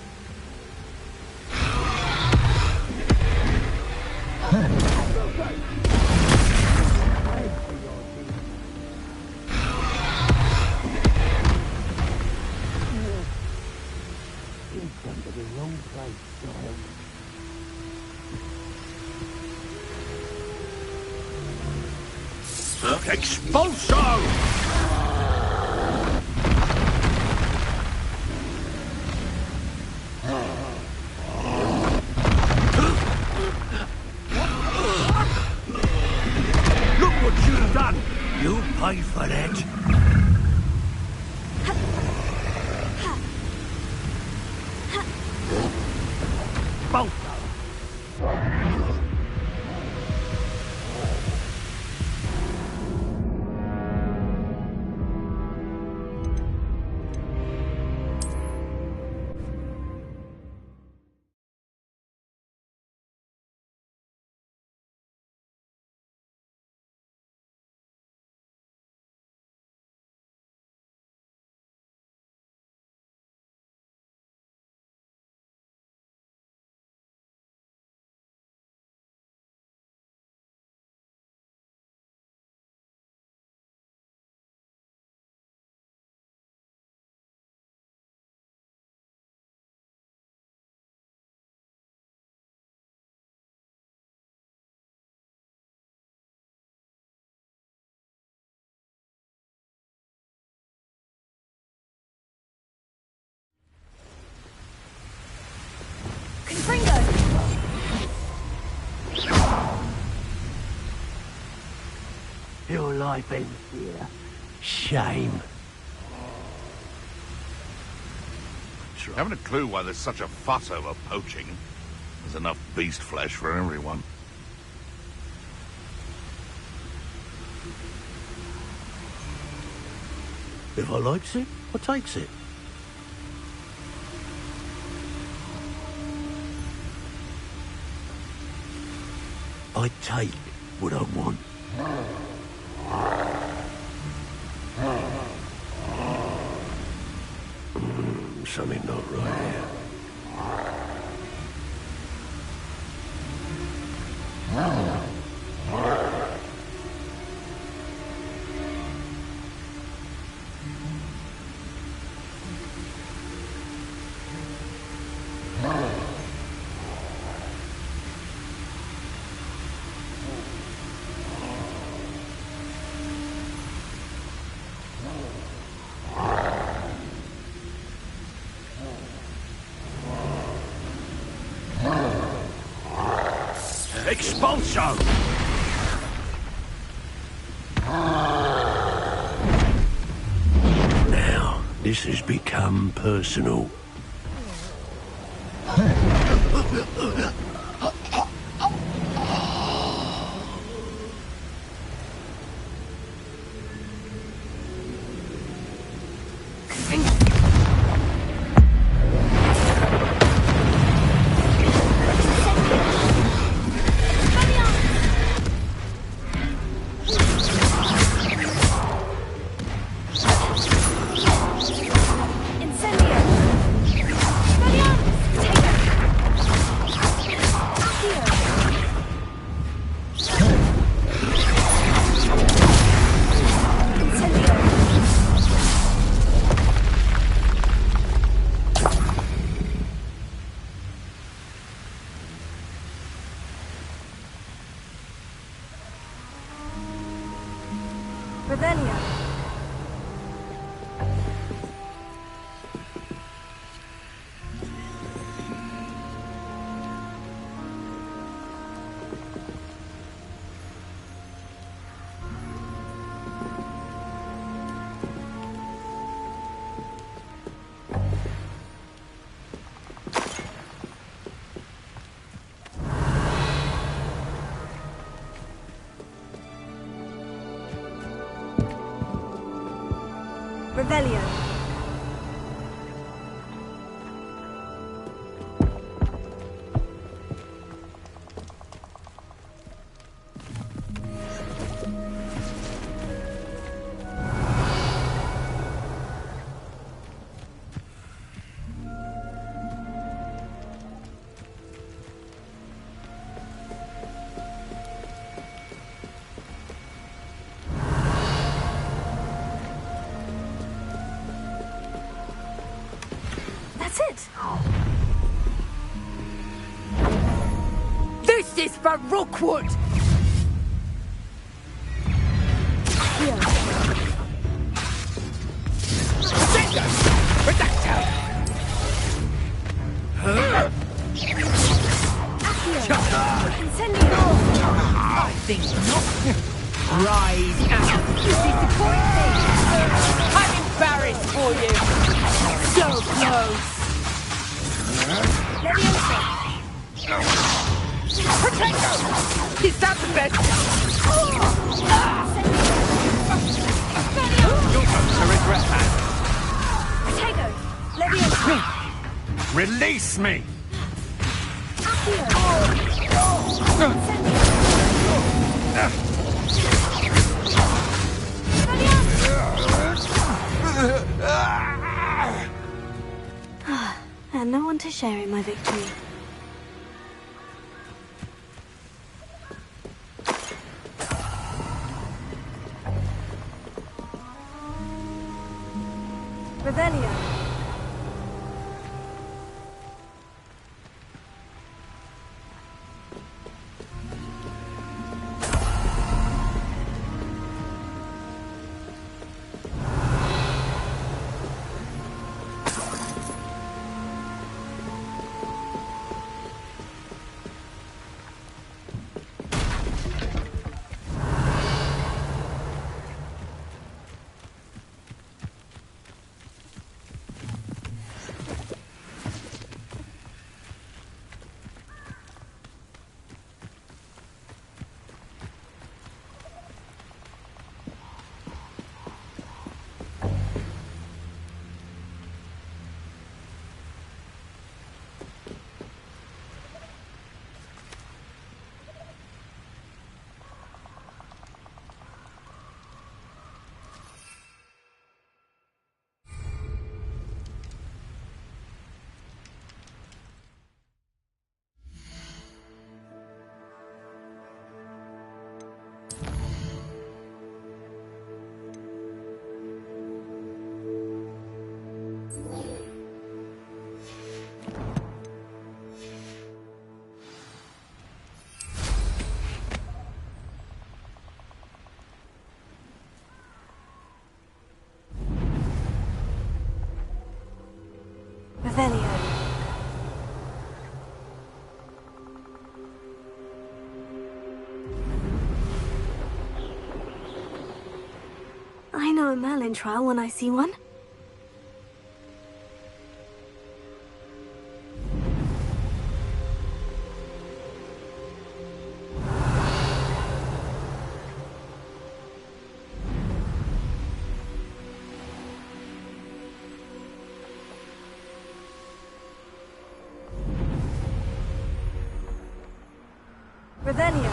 Expulso! Look what you've done! You pay for that! Your life ends here. Shame. Haven't a clue why there's such a fuss over poaching. There's enough beast flesh for everyone. If I likes it, I takes it. I take what I want. Something not right here. Expulso! Now, this has become personal. Revelio. That's it. This is for Rookwood! I think not. Rise up. Disappointing. I'm embarrassed for you. So close. Protect! Is that the best? You're going to regret that. Release me! And no one to share in my victory. Revelio. Revelio. I know a Merlin trial when I see one. Revelio.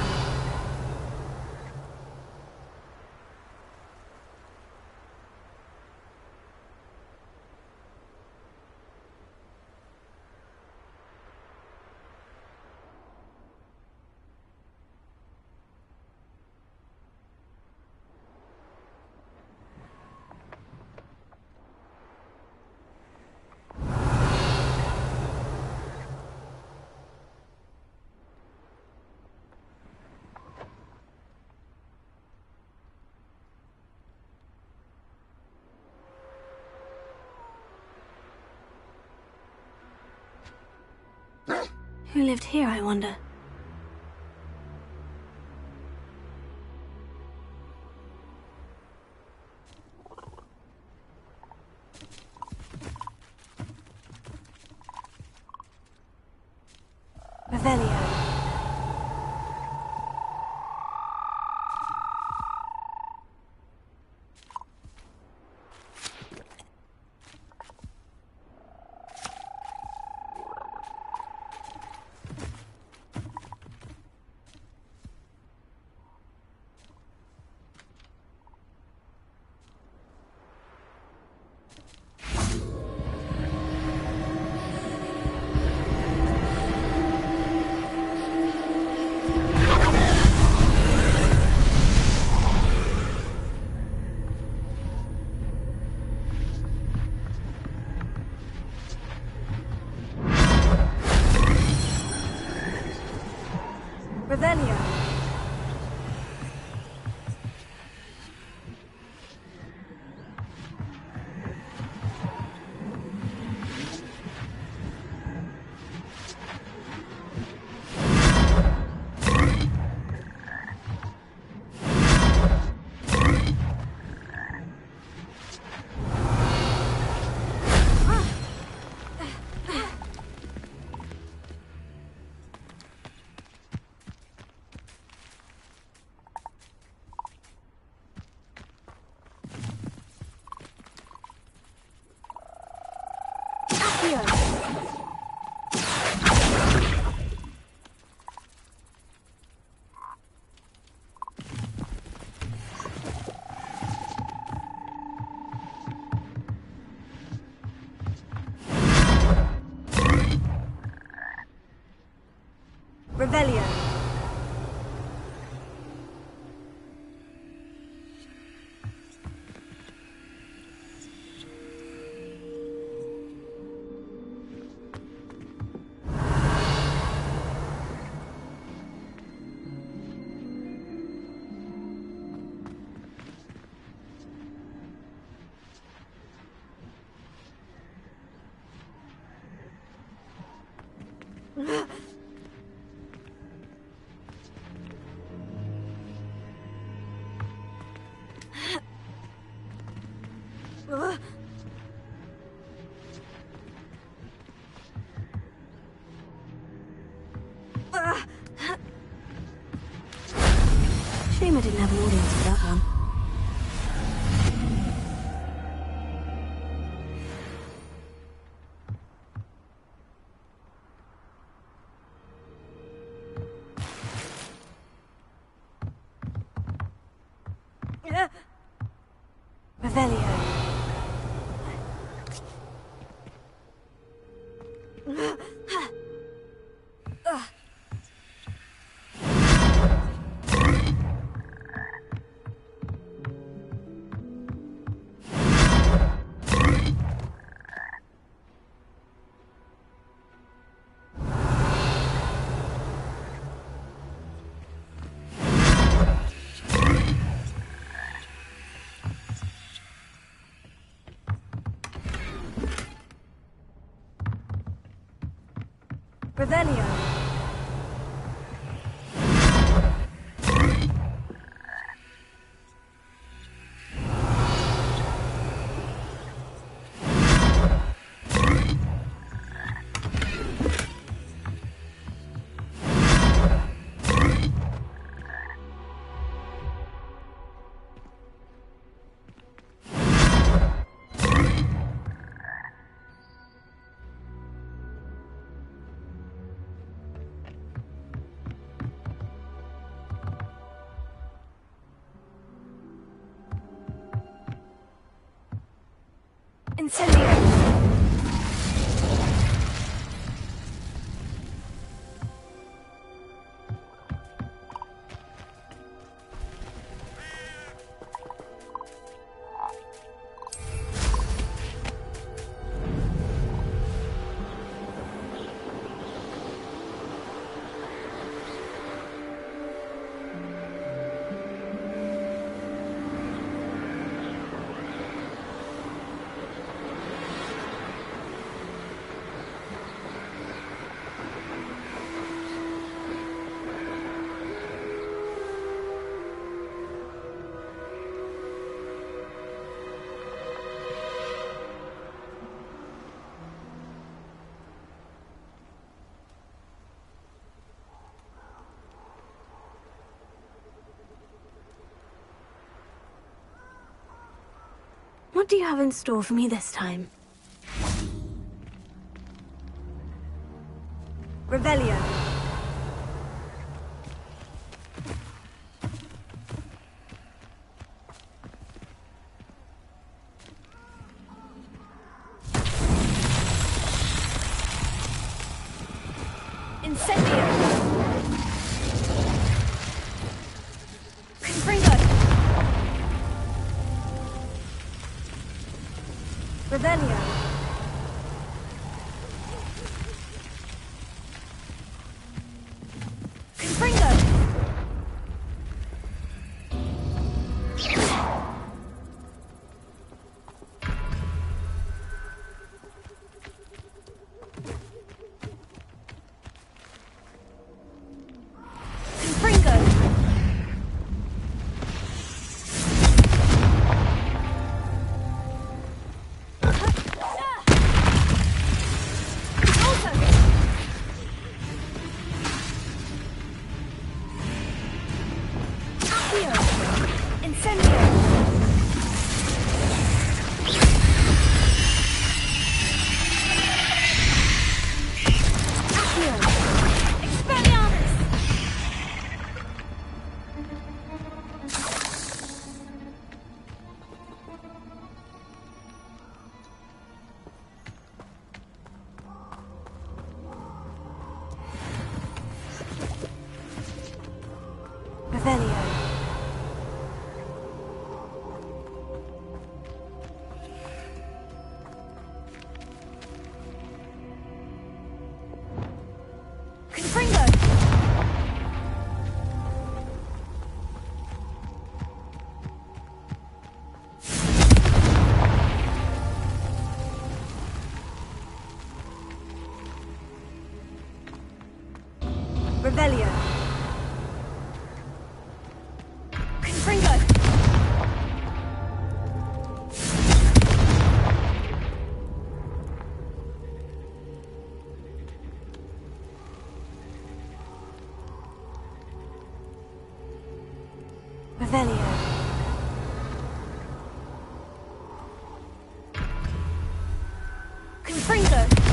Who lived here, I wonder? Revelio. Revelio. Revelio. Shame I didn't have an audience for that one. Revelio. Revelio. Incendio! What do you have in store for me this time? Revelio. Incendio. Confringo. Revelio. Confringo. Revelio. Confringo. Revelio. Confringo.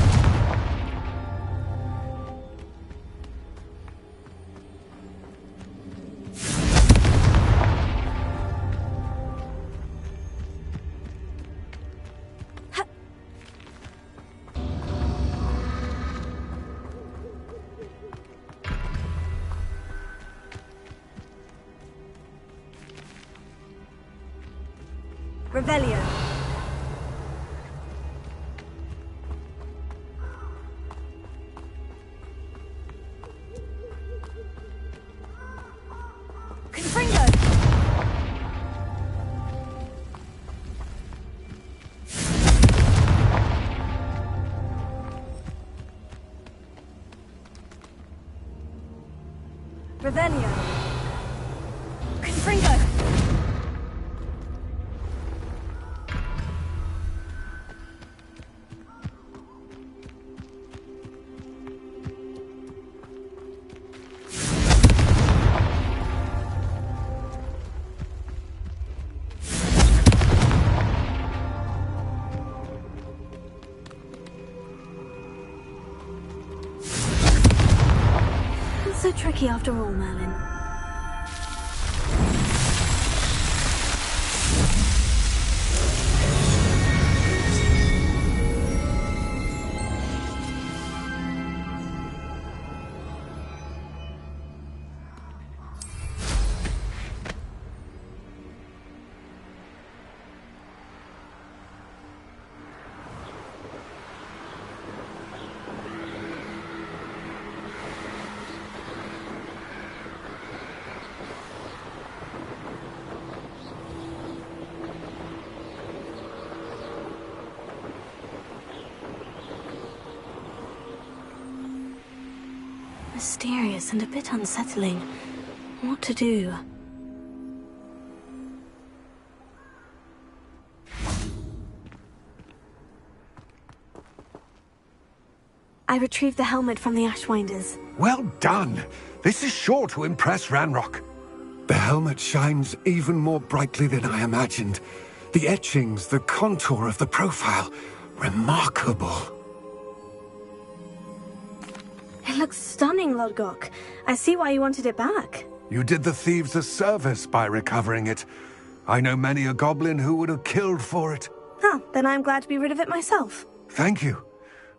Revelio. Confringo. Revelio. Confringo. So tricky after all, Merlin. Mysterious and a bit unsettling. What to do? I retrieved the helmet from the Ashwinders. Well done! This is sure to impress Ranrock. The helmet shines even more brightly than I imagined. The etchings, the contour of the profile. Remarkable. It looks stunning, Lodgok. I see why you wanted it back. You did the thieves a service by recovering it. I know many a goblin who would have killed for it. Huh, then I'm glad to be rid of it myself. Thank you.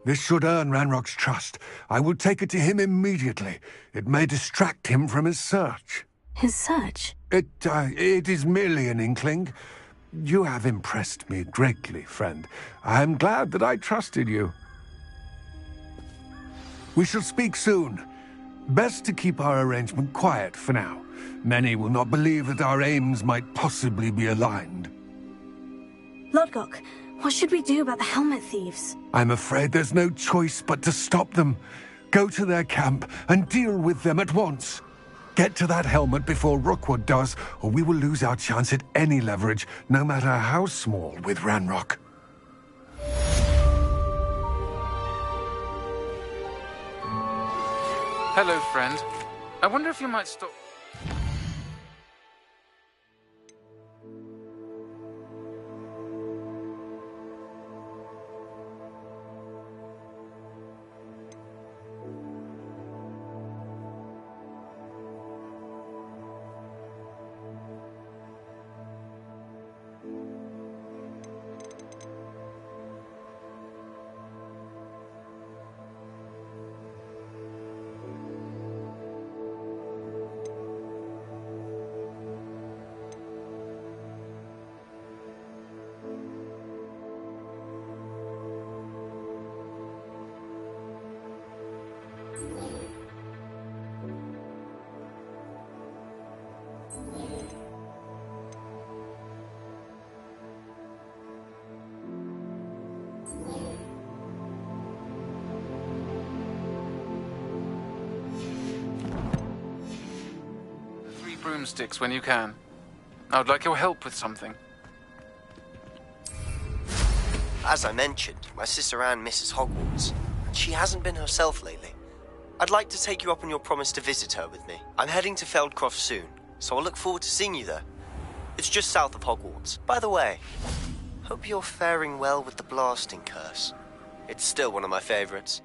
This should earn Ranrock's trust. I will take it to him immediately. It may distract him from his search. His search? It is merely an inkling. You have impressed me greatly, friend. I am glad that I trusted you. We shall speak soon. Best to keep our arrangement quiet for now. Many will not believe that our aims might possibly be aligned. Lodgok, what should we do about the helmet thieves? I'm afraid there's no choice but to stop them. Go to their camp and deal with them at once. Get to that helmet before Rookwood does, or we will lose our chance at any leverage, no matter how small, with Ranrock. Hello, friend. I wonder if you might stop... broomsticks when you can. I would like your help with something. As I mentioned, my sister Anne misses Hogwarts, and she hasn't been herself lately. I'd like to take you up on your promise to visit her with me. I'm heading to Feldcroft soon, so I'll look forward to seeing you there. It's just south of Hogwarts. By the way, hope you're faring well with the blasting curse. It's still one of my favorites.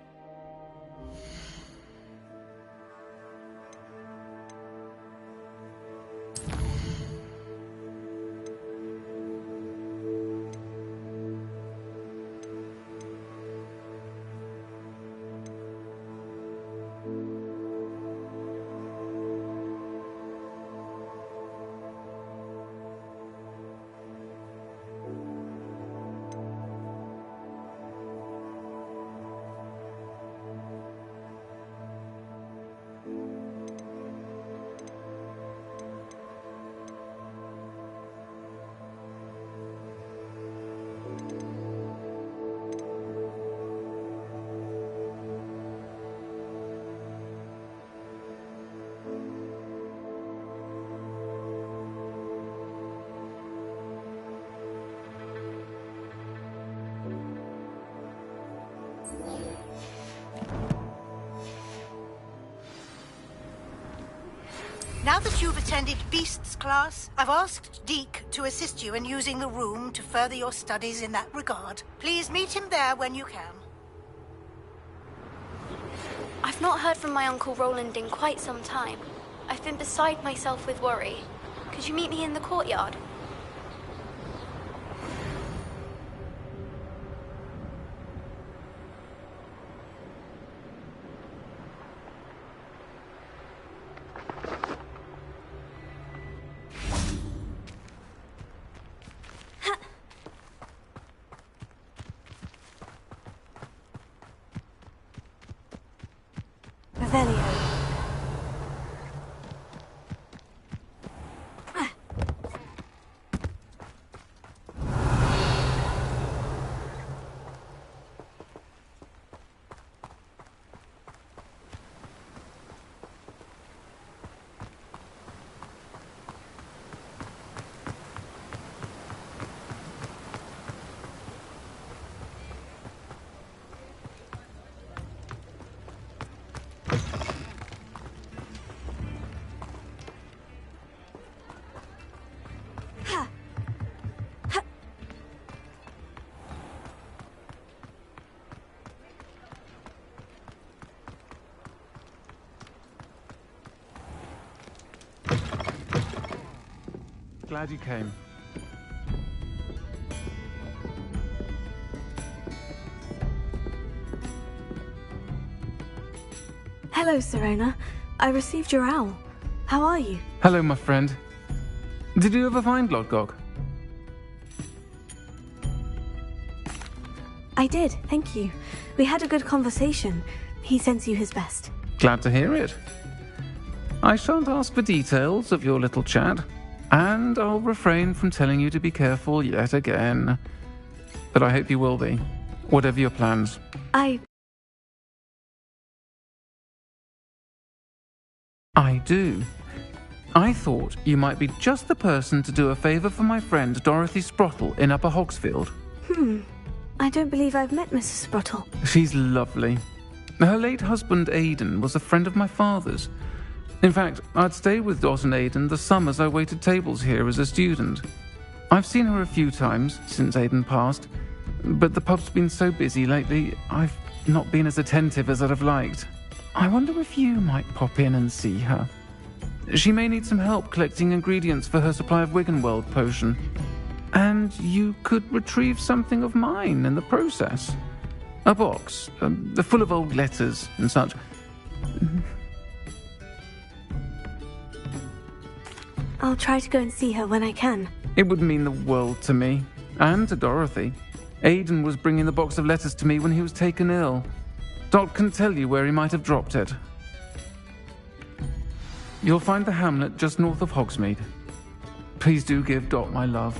Now that you've attended Beasts class, I've asked Deke to assist you in using the room to further your studies in that regard. Please meet him there when you can. I've not heard from my Uncle Roland in quite some time. I've been beside myself with worry. Could you meet me in the courtyard? Glad you came. Hello, Serona. I received your owl. How are you? Hello, my friend. Did you ever find Lodgok? I did, thank you. We had a good conversation. He sends you his best. Glad to hear it. I shan't ask for details of your little chat, and I'll refrain from telling you to be careful yet again. But I hope you will be, whatever your plans. I do. I thought you might be just the person to do a favour for my friend Dorothy Sprottle in Upper Hogsfield. I don't believe I've met Mrs. Sprottle. She's lovely. Her late husband Aidan was a friend of my father's. In fact, I'd stayed with Dot and Aidan the summers I waited tables here as a student. I've seen her a few times since Aidan passed, but the pub's been so busy lately, I've not been as attentive as I'd have liked. I wonder if you might pop in and see her. She may need some help collecting ingredients for her supply of Wiggenweld potion. And you could retrieve something of mine in the process. A box, full of old letters and such. I'll try to go and see her when I can. It would mean the world to me, and to Dorothy. Aidan was bringing the box of letters to me when he was taken ill. Dot can tell you where he might have dropped it. You'll find the hamlet just north of Hogsmeade. Please do give Dot my love.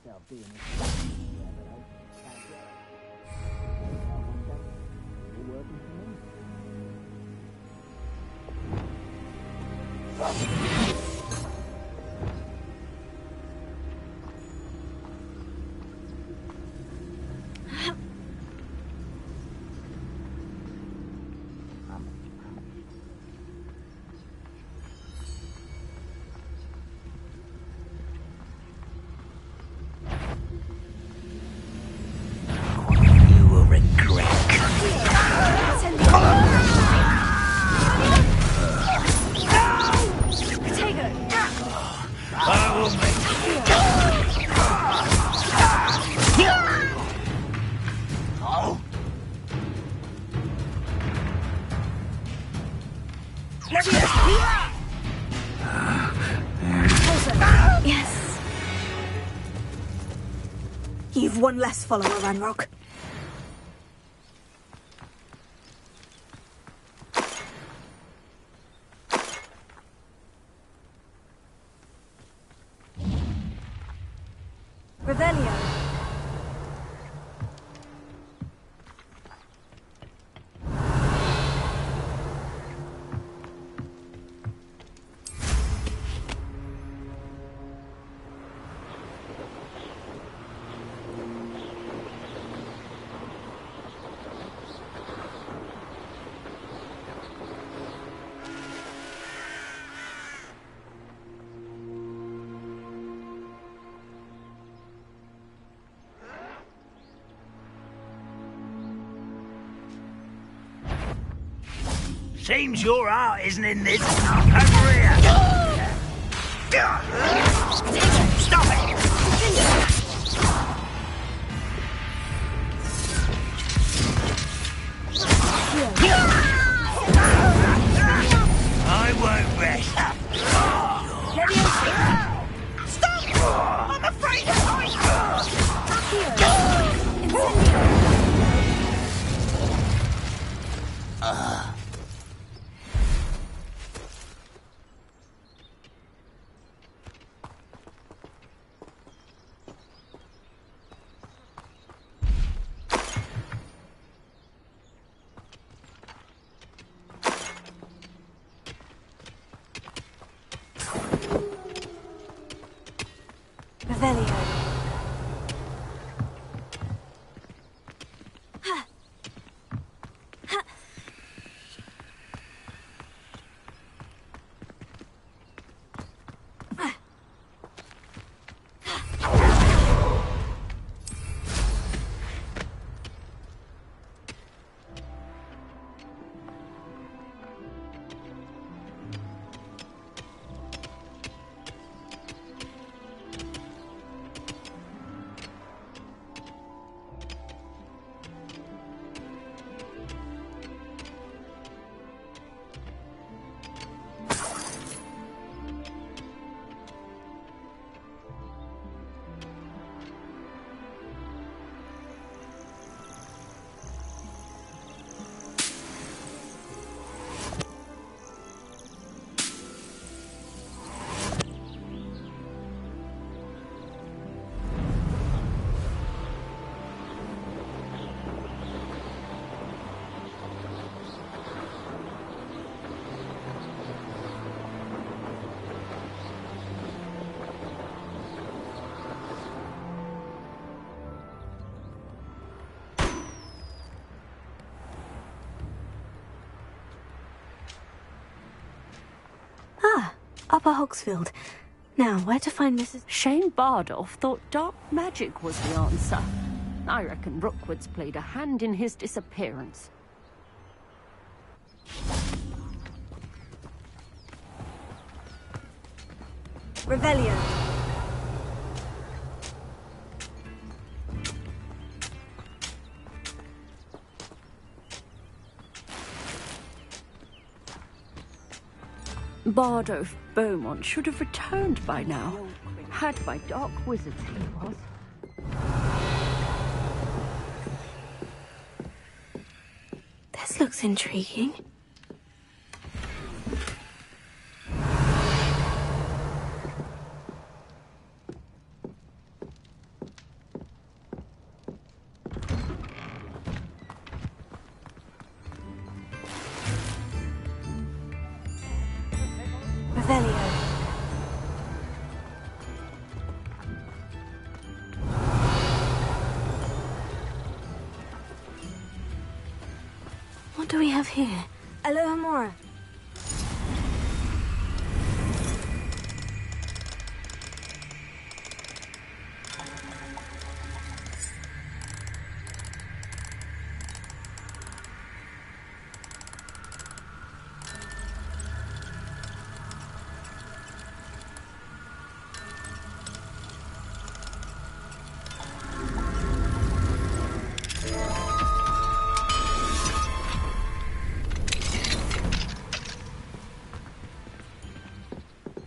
yourself doing it. You're working for me. Yes. You've one less follower, Ranrock. Revelio. Seems your heart isn't in this. Over here. Stop it! I won't rest. Stop! I'm afraid of heights. Revelio. Upper Hogsfield. Now, where to find Mrs. Shane Bardolph thought dark magic was the answer. I reckon Rookwood's played a hand in his disappearance. Revelio. Bardolph Beaumont should have returned by now. Had by dark wizards he was. This looks intriguing. Revelio. What do we have here? Alohomora.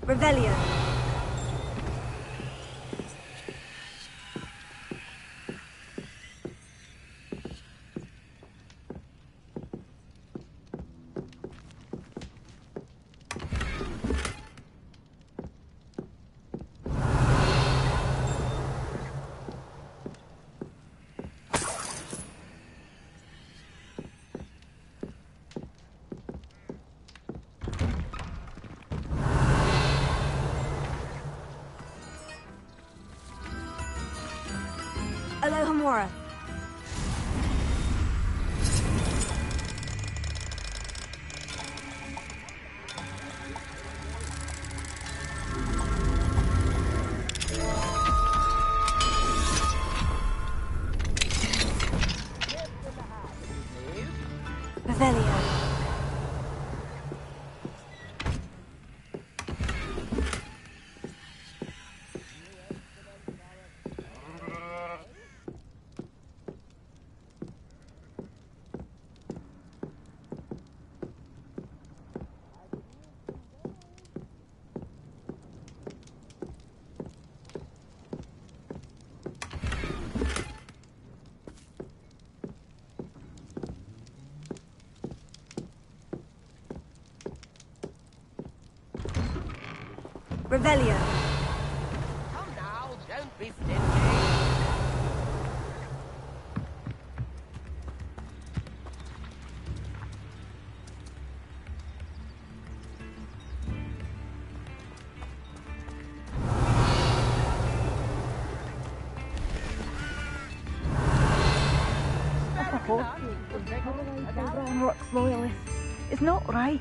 Revelio. Alohomora. Revelio. Revelio. Come now, don't be stingy. Rock's loyalist. It's not right.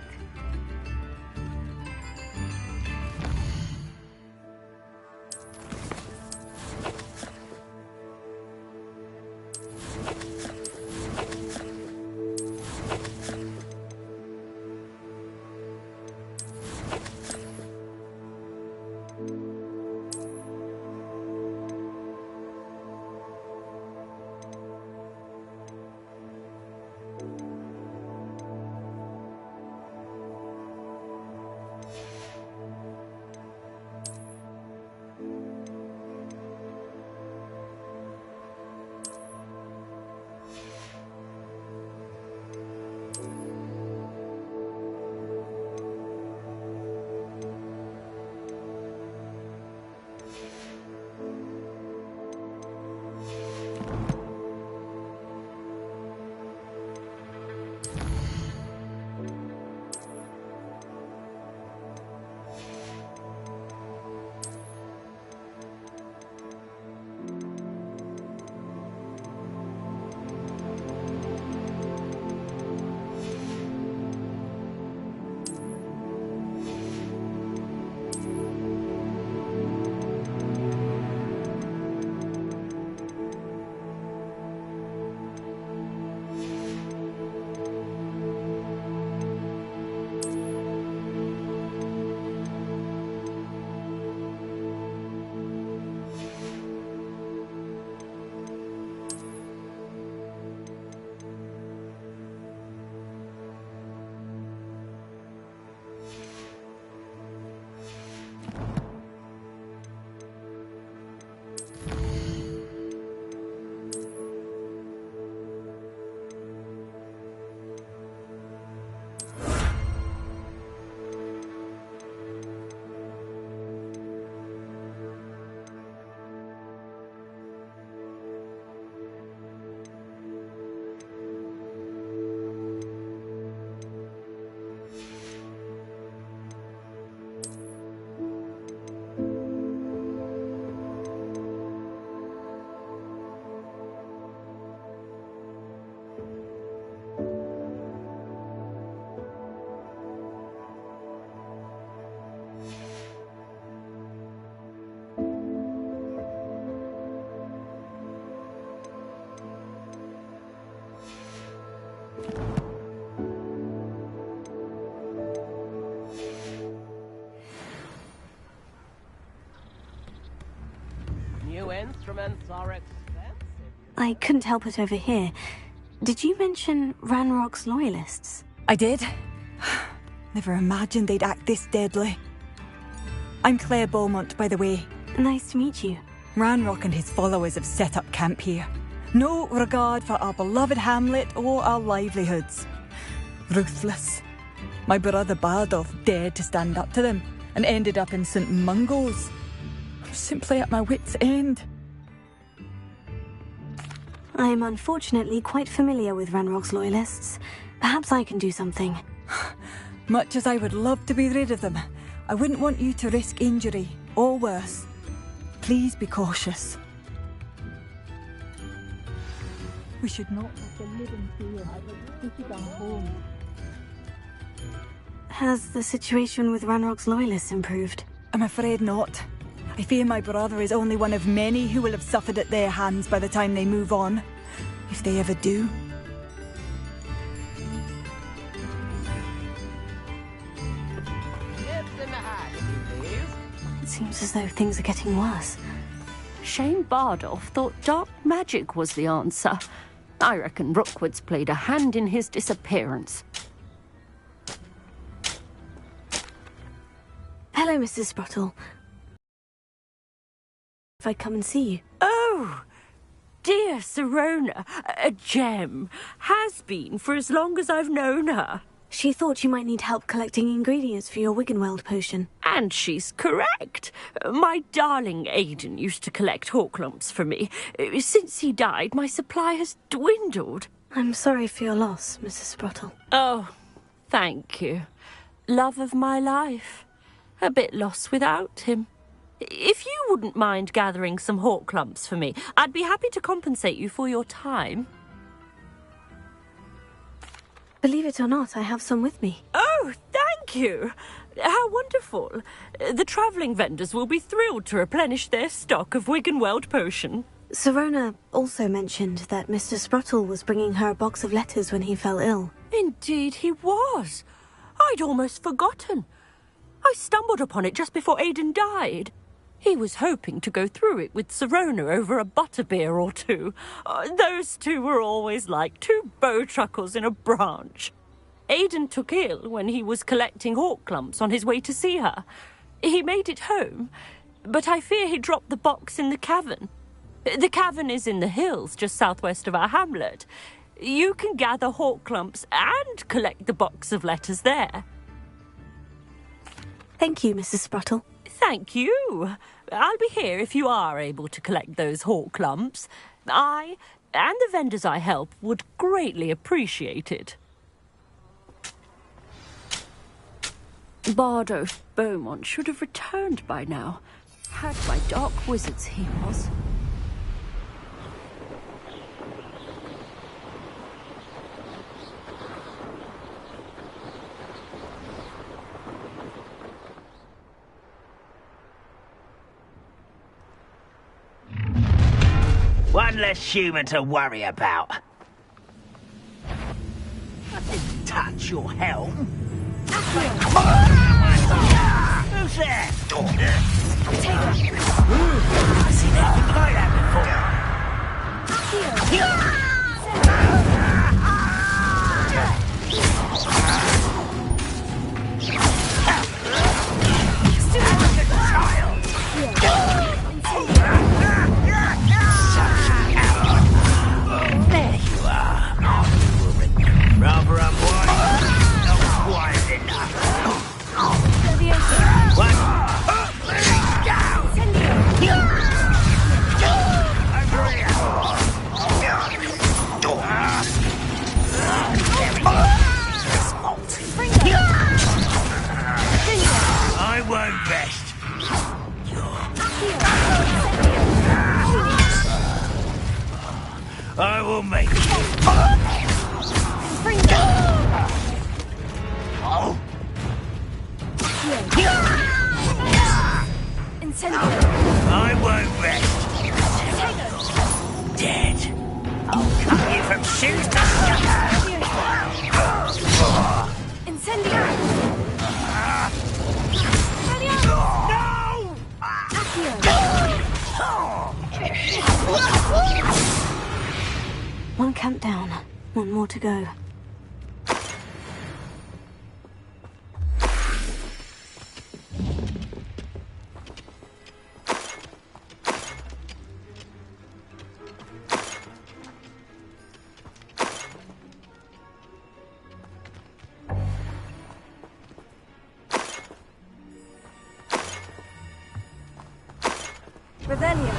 new instruments are expensive. I couldn't help but overhear. Did you mention Ranrock's loyalists? I did. Never imagined they'd act this deadly. I'm Claire Beaumont, by the way. Nice to meet you. Ranrock and his followers have set up camp here. No regard for our beloved hamlet or our livelihoods. Ruthless. My brother Bardolph dared to stand up to them and ended up in St. Mungo's. I'm simply at my wit's end. I am unfortunately quite familiar with Ranrock's loyalists. Perhaps I can do something. Much as I would love to be rid of them, I wouldn't want you to risk injury, or worse. Please be cautious. We should not have to live in fear. This is our home. Has the situation with Ranrock's loyalists improved? I'm afraid not. I fear my brother is only one of many who will have suffered at their hands by the time they move on. If they ever do. It seems as though things are getting worse. Shane Bardolph thought dark magic was the answer. I reckon Rookwood's played a hand in his disappearance. Hello, Mrs. Sprottle. If I come and see you. Oh, dear Sirona, a gem. Has been for as long as I've known her. She thought you might need help collecting ingredients for your Wiggenweld potion. And she's correct. My darling Aidan used to collect Hawklumps for me. Since he died, my supply has dwindled. I'm sorry for your loss, Mrs. Sprottle. Oh, thank you. Love of my life. A bit lost without him. If you wouldn't mind gathering some Hawklumps for me, I'd be happy to compensate you for your time. Believe it or not, I have some with me. Oh, thank you. How wonderful. The travelling vendors will be thrilled to replenish their stock of Wiggenweld potion. Sirona also mentioned that Mr. Sprottle was bringing her a box of letters when he fell ill. Indeed he was. I'd almost forgotten. I stumbled upon it just before Aidan died. He was hoping to go through it with Sirona over a butterbeer or two. Those two were always like two bowtruckles in a branch. Aidan took ill when he was collecting Hawklumps on his way to see her. He made it home, but I fear he dropped the box in the cavern. The cavern is in the hills just southwest of our hamlet. You can gather Hawklumps and collect the box of letters there. Thank you, Mrs. Sprottle. Thank you. I'll be here if you are able to collect those Hawklumps. I and the vendors I help would greatly appreciate it. Bardolph Beaumont should have returned by now. Had by dark wizards he was. One less human to worry about. I didn't touch your helm. Who's there? I've seen anything like that There you are. Rather unwise. Not wise enough. What? I won't rest. I will make you. I won't rest. Dead. I'll cut you from shoes to No! camp down. One more to go. Revelio.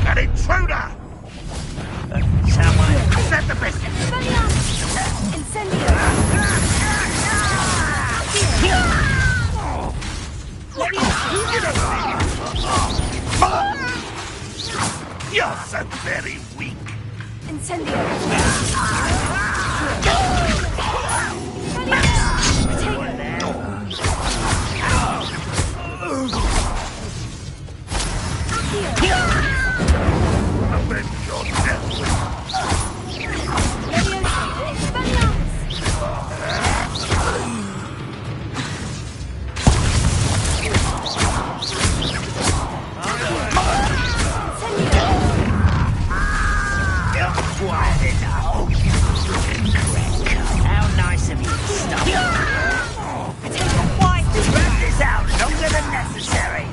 An intruder! Someone set the biscuit! Incendio! You're so very weak. Incendio! Avenge your death! You're quiet enough. How nice of you to stop. Why drag this out longer than necessary?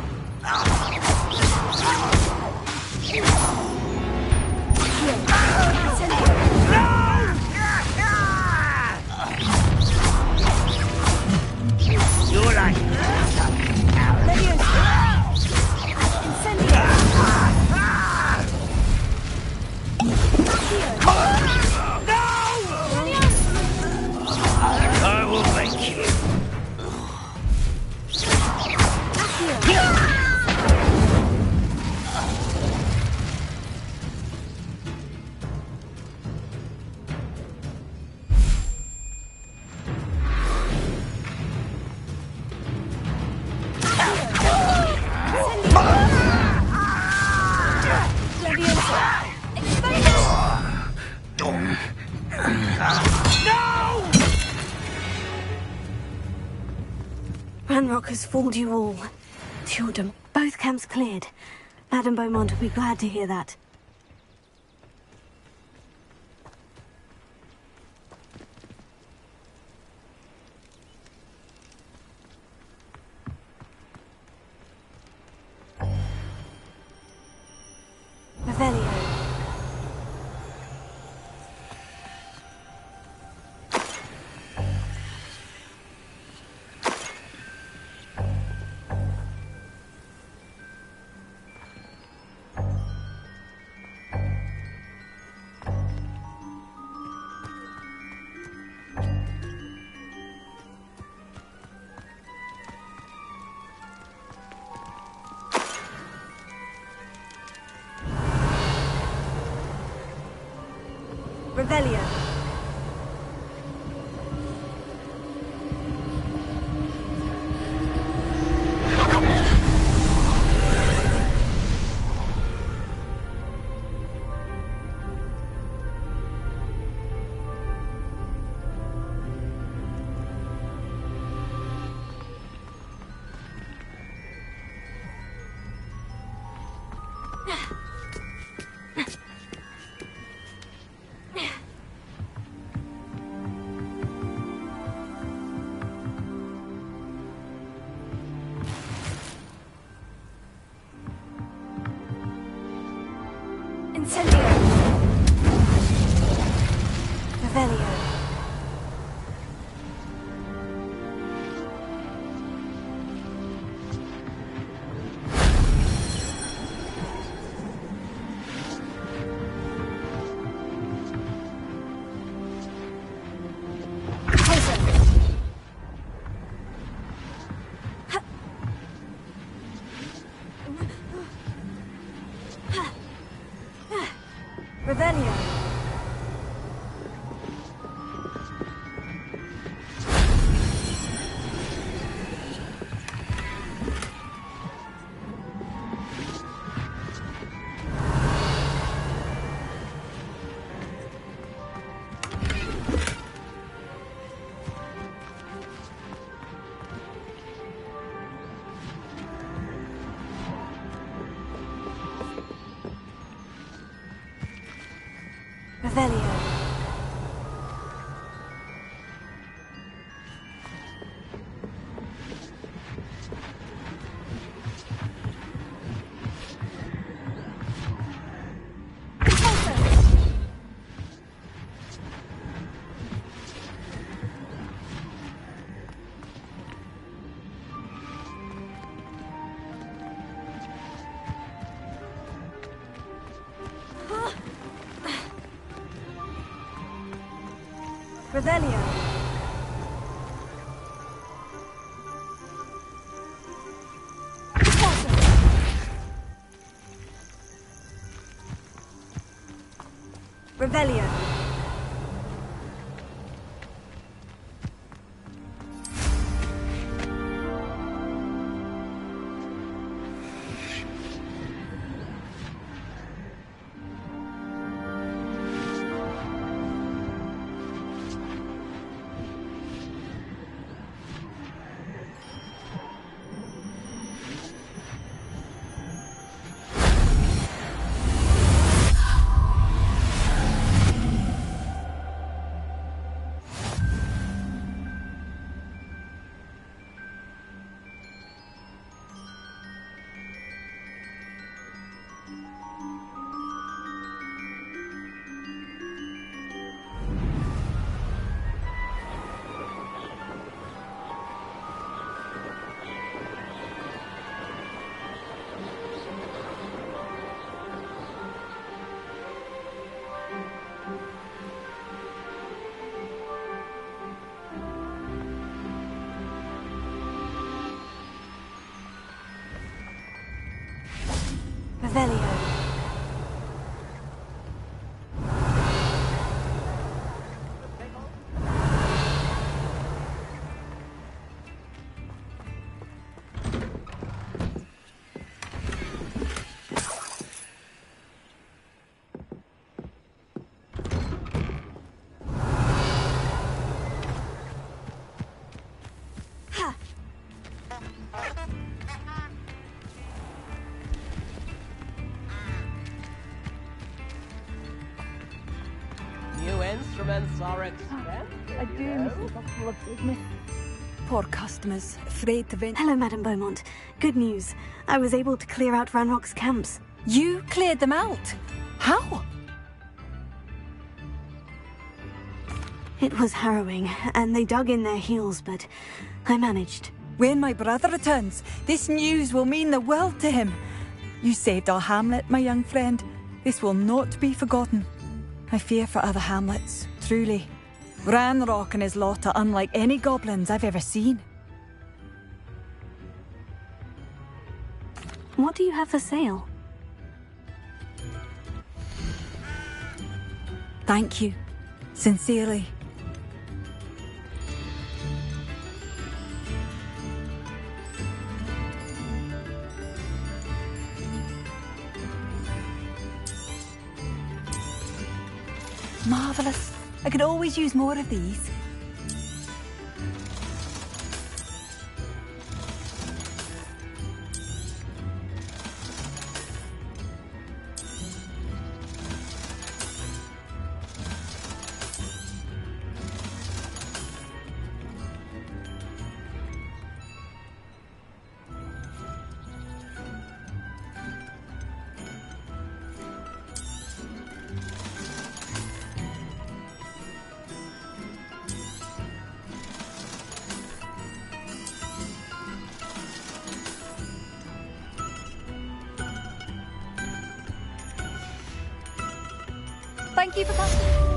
You're like I will make you. Ranrock has fooled you all. Theodem, both camps cleared. Madame Beaumont will be glad to hear that. Revelio. Revelio. Incendio. Revelio. Revelio. Revelio. Revelio. Revelio. Revelio. New instruments are expensive. I do miss the bustle of business. Poor customers, afraid to venture. Hello, Madame Beaumont. Good news. I was able to clear out Ranrock's camps. You cleared them out? How? It was harrowing, and they dug in their heels, but I managed. When my brother returns, this news will mean the world to him. You saved our hamlet, my young friend. This will not be forgotten. I fear for other hamlets, truly. Ranrock and his lot are unlike any goblins I've ever seen. What do you have for sale? Thank you. Sincerely. Marvellous. I could always use more of these. Thank you for coming.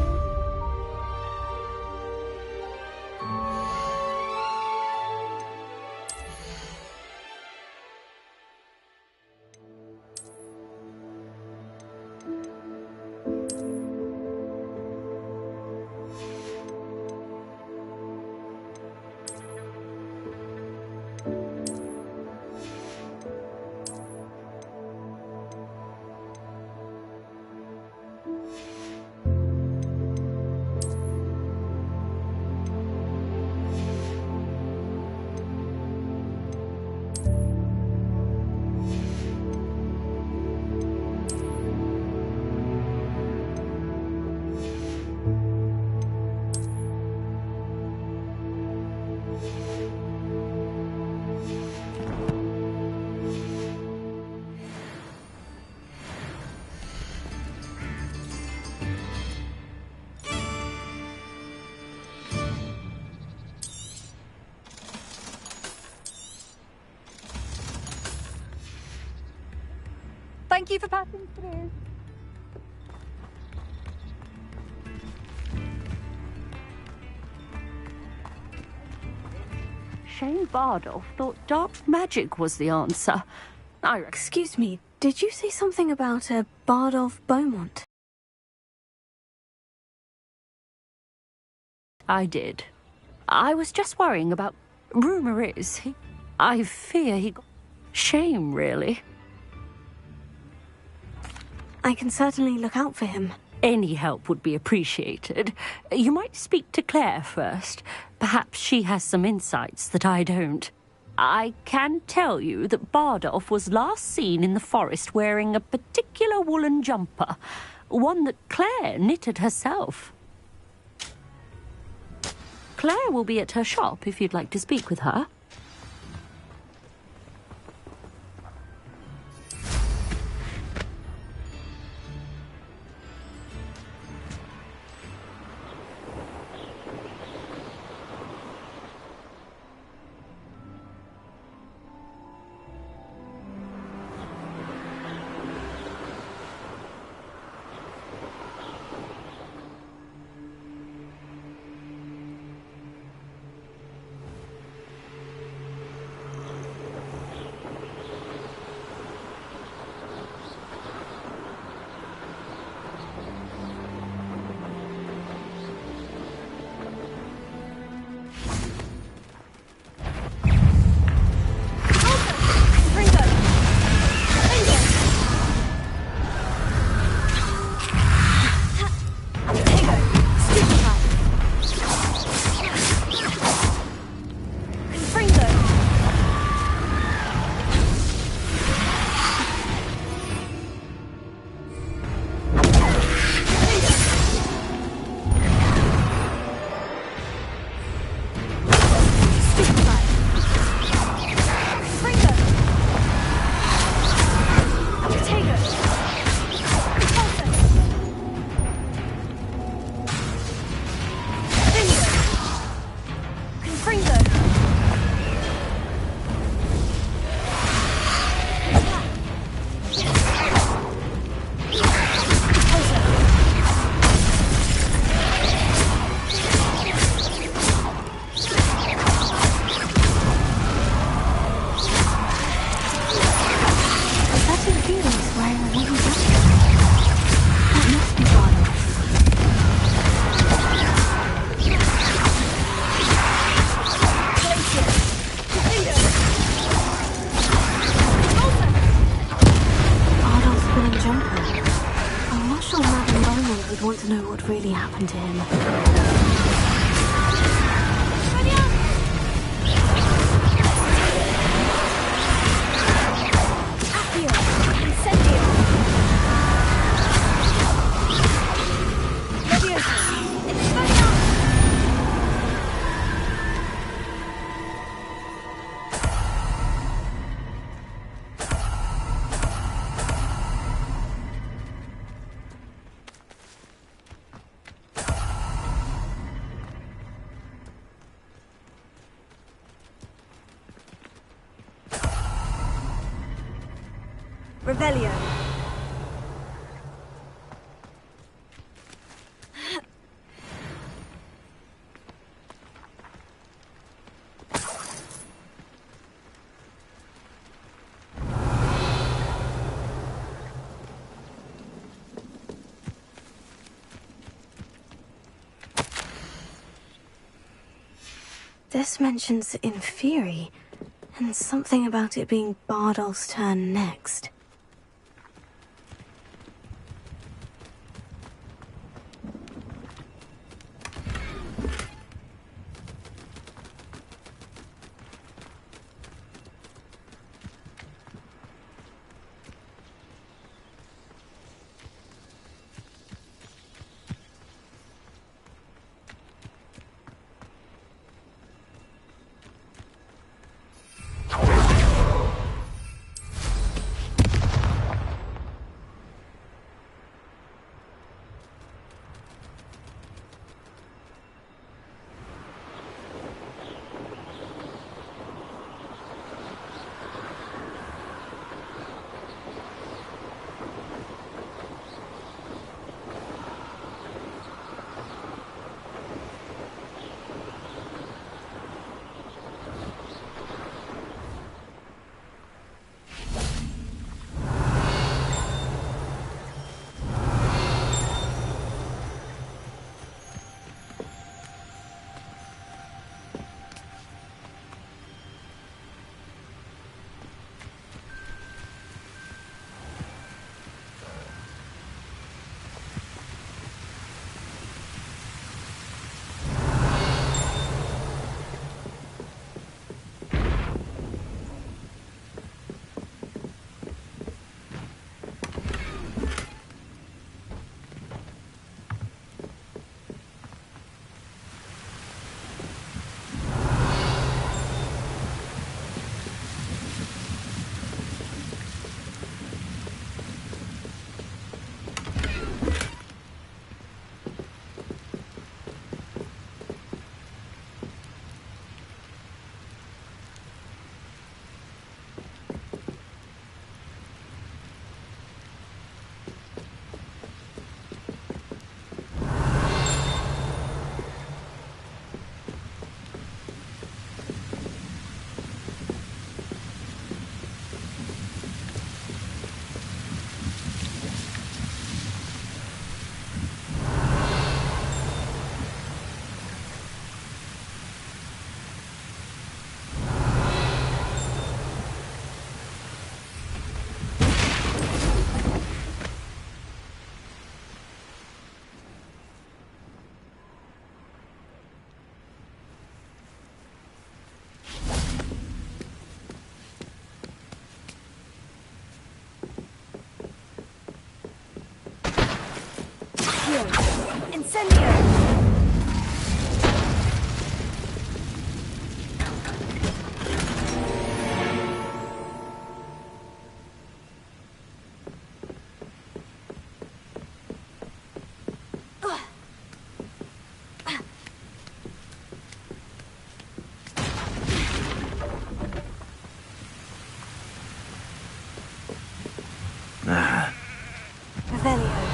Thank you for passing through. Shane Bardolph thought dark magic was the answer. Excuse me, did you say something about a Bardolph Beaumont? I did. I was just worrying about... Rumour is, I fear he got... Shame, really. I can certainly look out for him. Any help would be appreciated. You might speak to Claire first. Perhaps she has some insights that I don't. I can tell you that Bardolph was last seen in the forest wearing a particular woolen jumper, one that Claire knitted herself. Claire will be at her shop if you'd like to speak with her. Really happened to him. Revelio. This mentions Inferi, and something about it being Bardolph's turn next. Incendio! Revelio.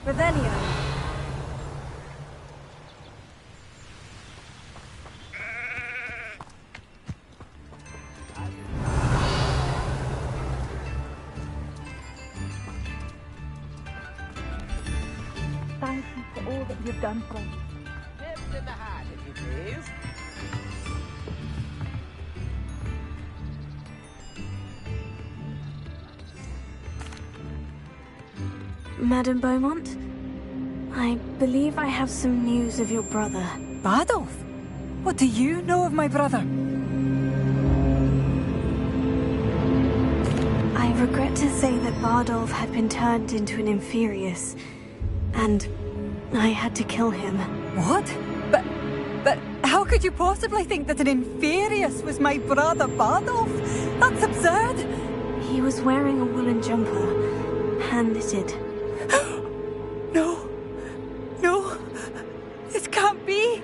Revelio. Thank you for all that you've done for us. Dipped in the hat, if you please. Madame Beaumont, I believe I have some news of your brother. Bardolph? What do you know of my brother? I regret to say that Bardolph had been turned into an Inferius, and I had to kill him. What? But how could you possibly think that an Inferius was my brother Bardolph? That's absurd! He was wearing a woolen jumper, hand-knitted. No, this can't be.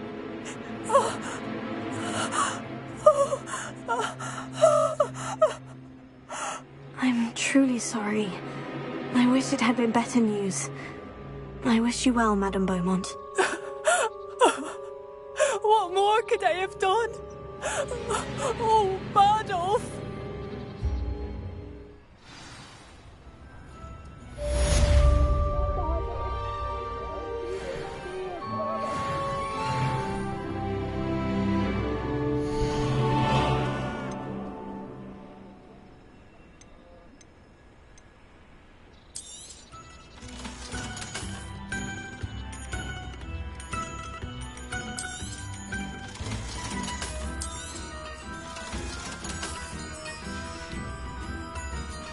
I'm truly sorry. I wish it had been better news. I wish you well, Madame Beaumont. What more could I have done? Oh, Bardolph!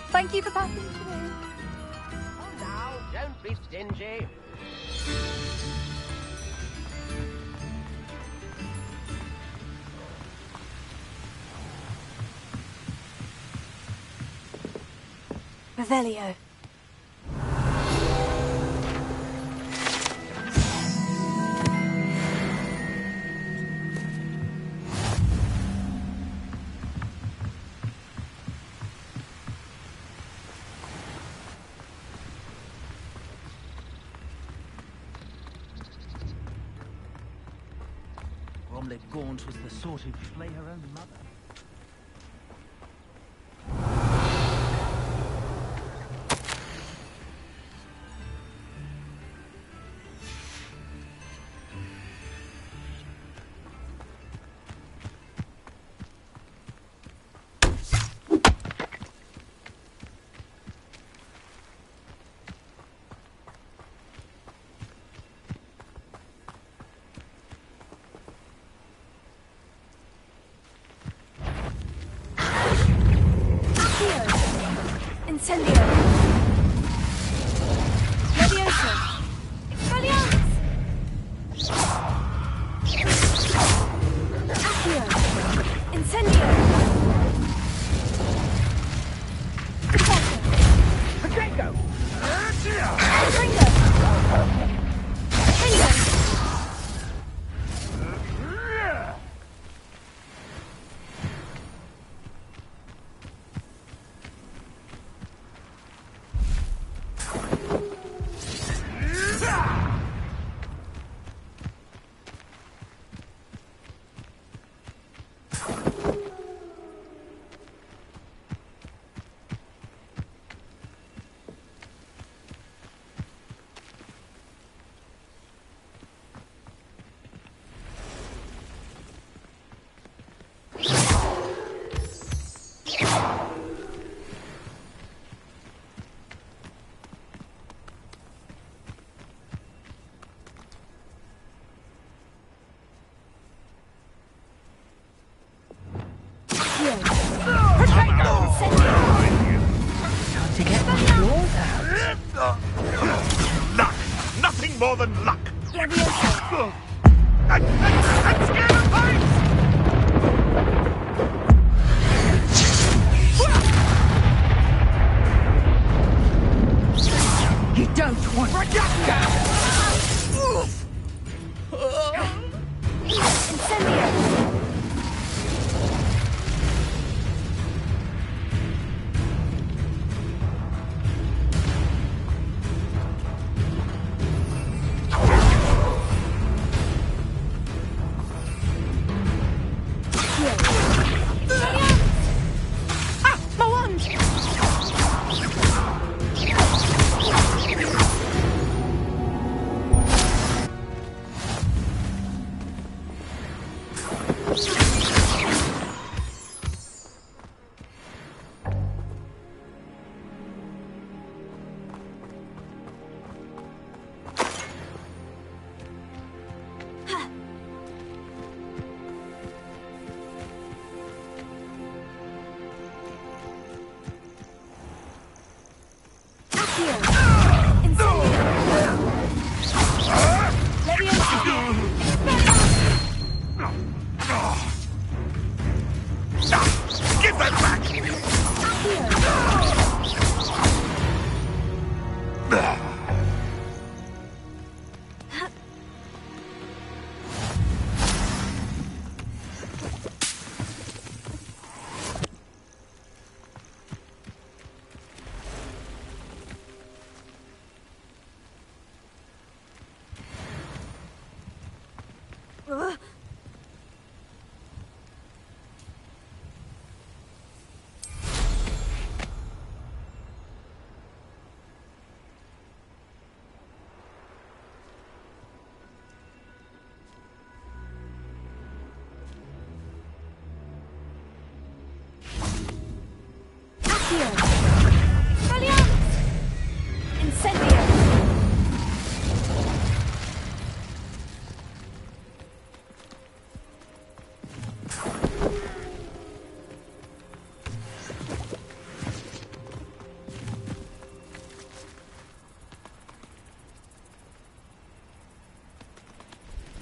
Thank you for passing through. Oh, now, don't be stingy. Revelio. Bromley Gaunt was the sort who'd flay her own mother. Incendio! Levioso! Expelliarmus! Accio! Incendio! Potato! Ringo! Ringo! Luck! Nothing more than luck! Leviosa. I'm scared of heights! You don't want Incendio. Mohan! Give that back!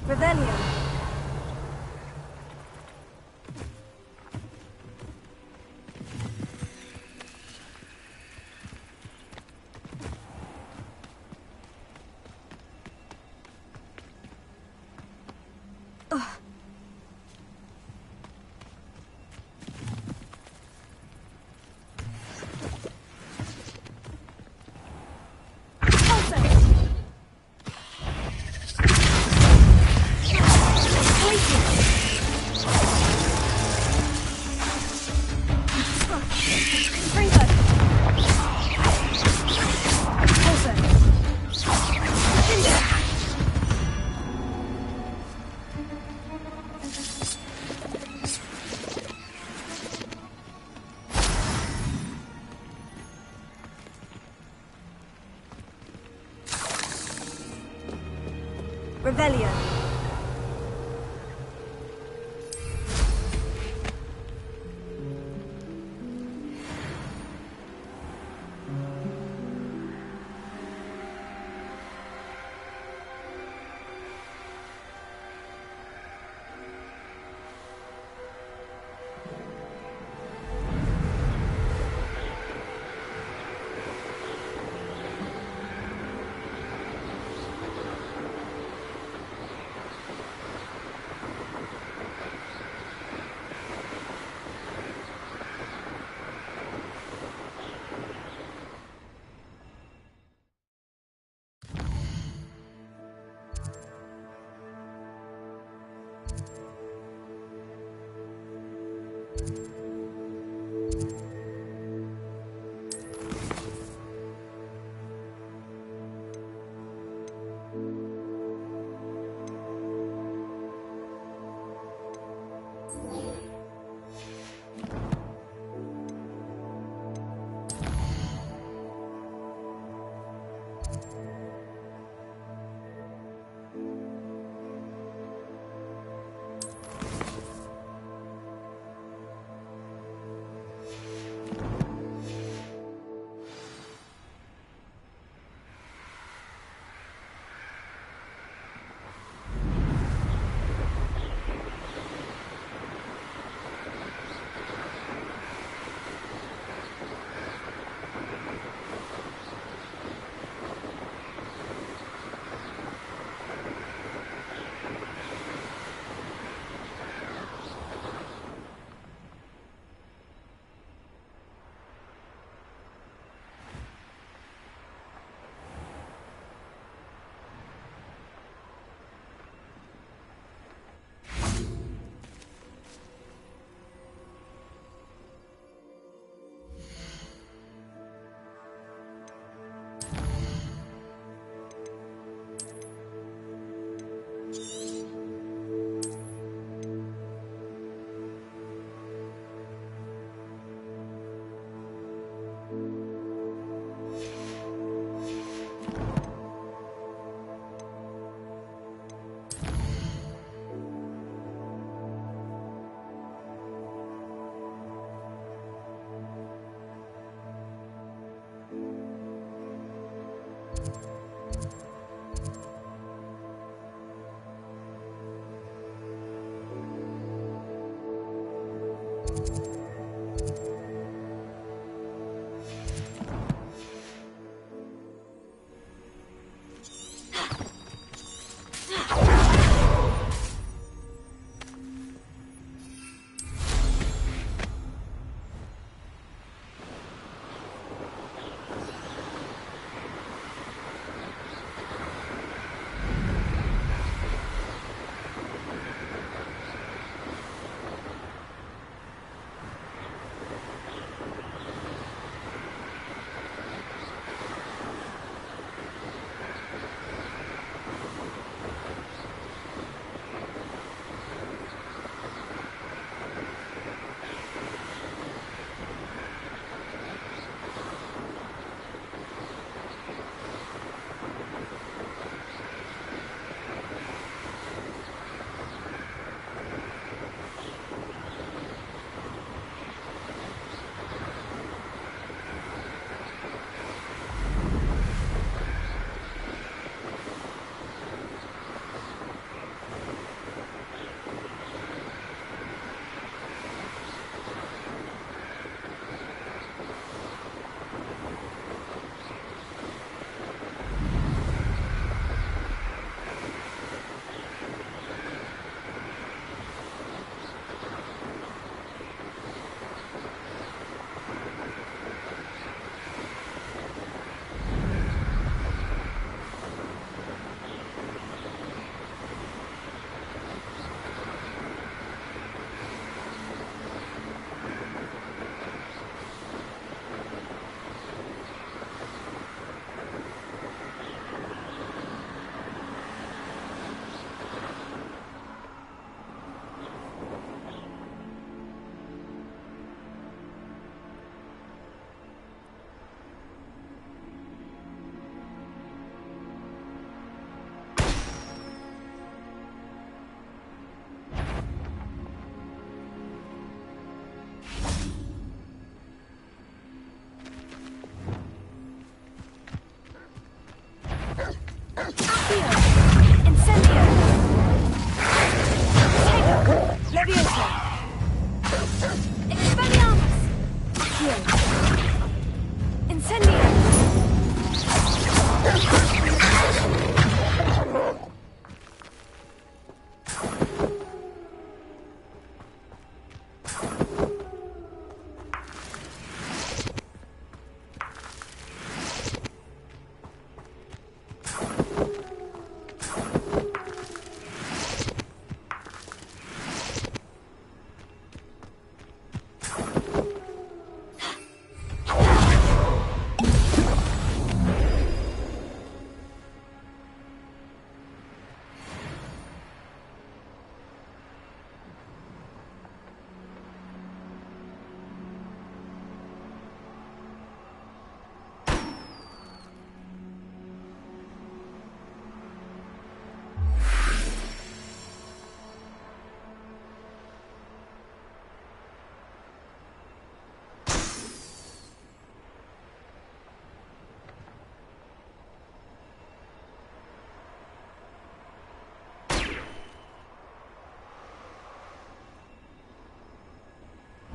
Rebellion. Rebellion.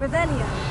Revelio.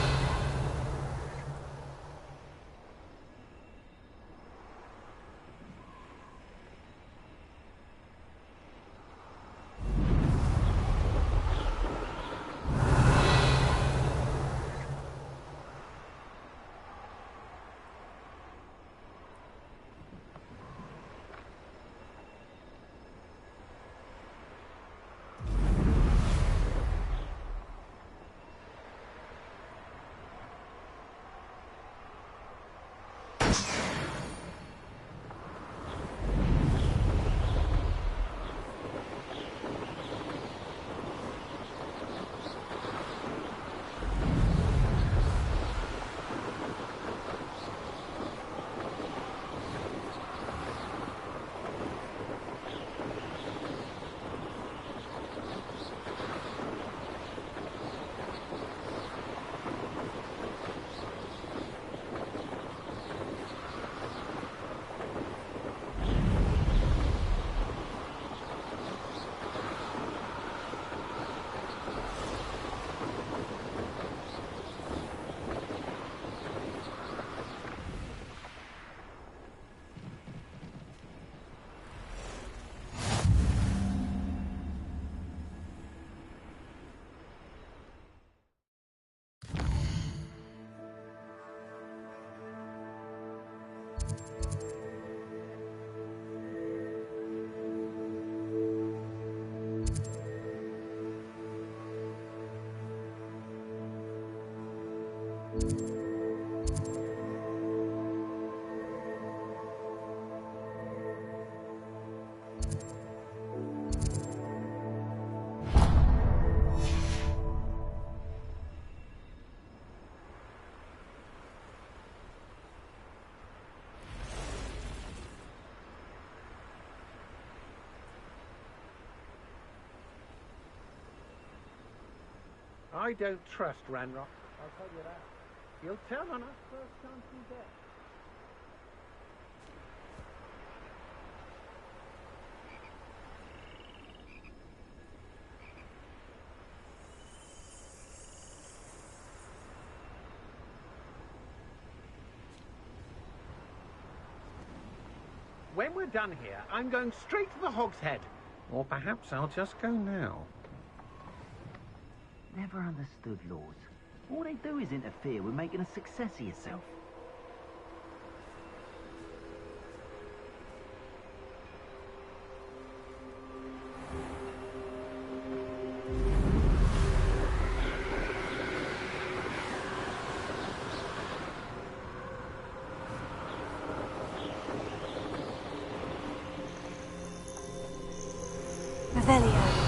I don't trust Ranrock. I'll tell you that. He'll turn on us first chance we get. When we're done here, I'm going straight to the Hog's Head. Or perhaps I'll just go now. Never understood lords. All they do is interfere with making a success of yourself. Revelio.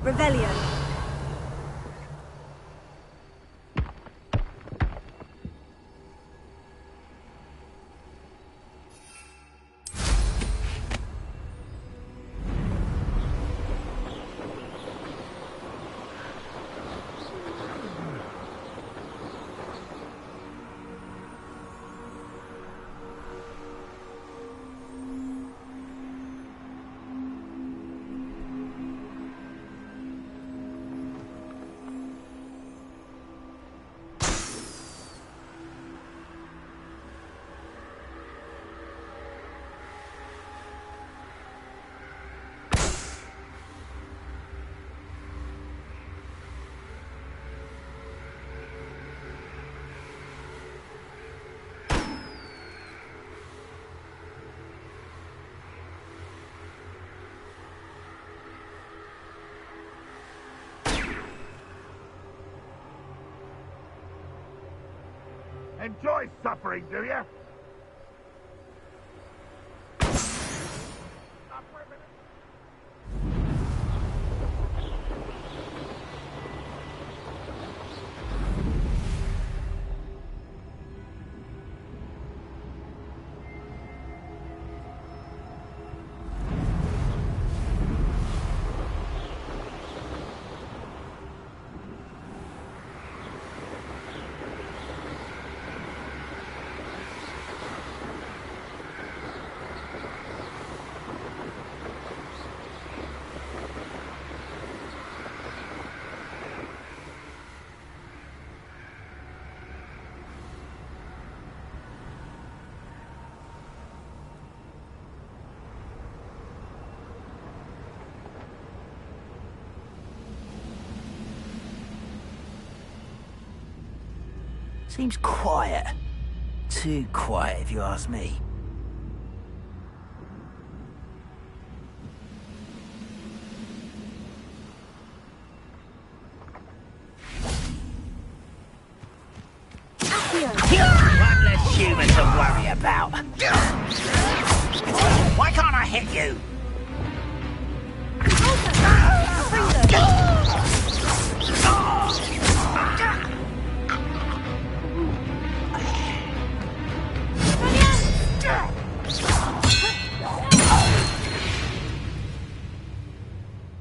Revelio. Enjoy suffering, do you? Seems quiet. Too quiet, if you ask me. One less human to worry about. Why can't I hit you?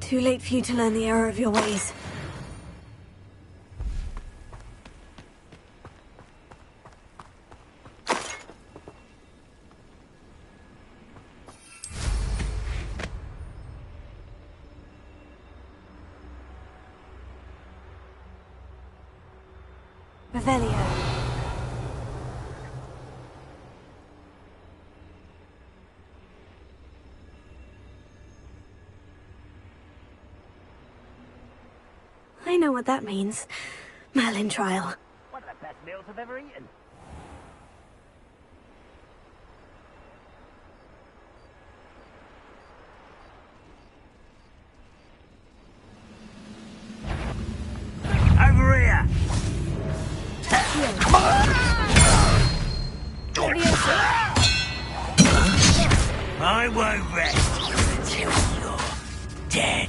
Too late for you to learn the error of your ways. Revelio. I know what that means. Merlin trial. One of the best meals I've ever eaten. Over here! I won't rest until you're dead.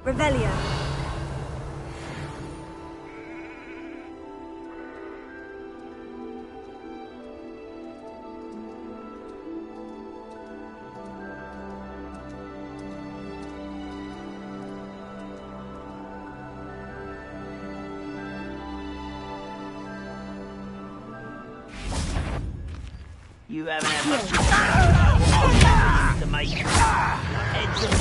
Revelio. You haven't had much to make heads and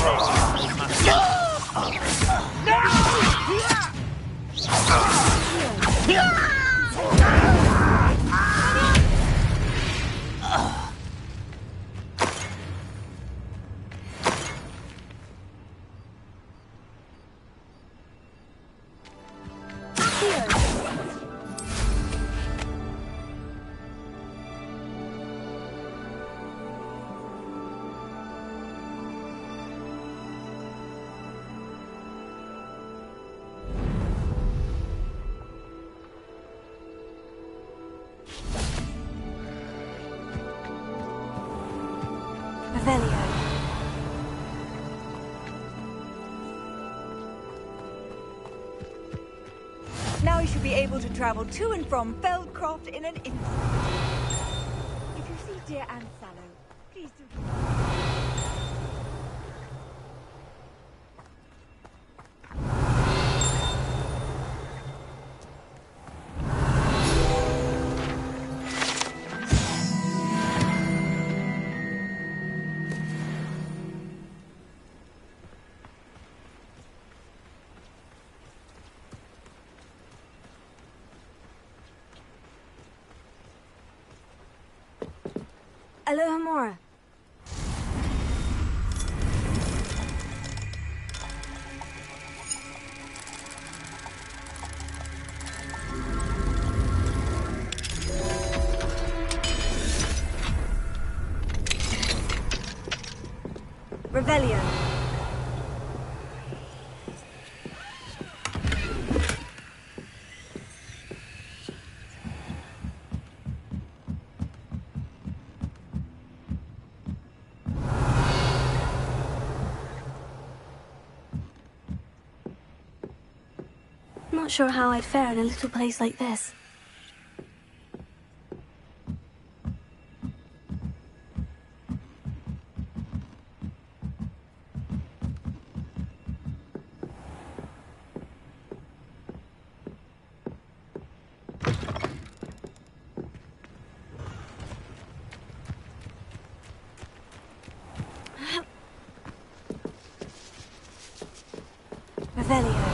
Revelio. Now you should be able to travel to and from Feldcroft in an instant. If you see dear Anne Sallow, please do. Alohomora. Revelio. Not sure how I'd fare in a little place like this. Revelio.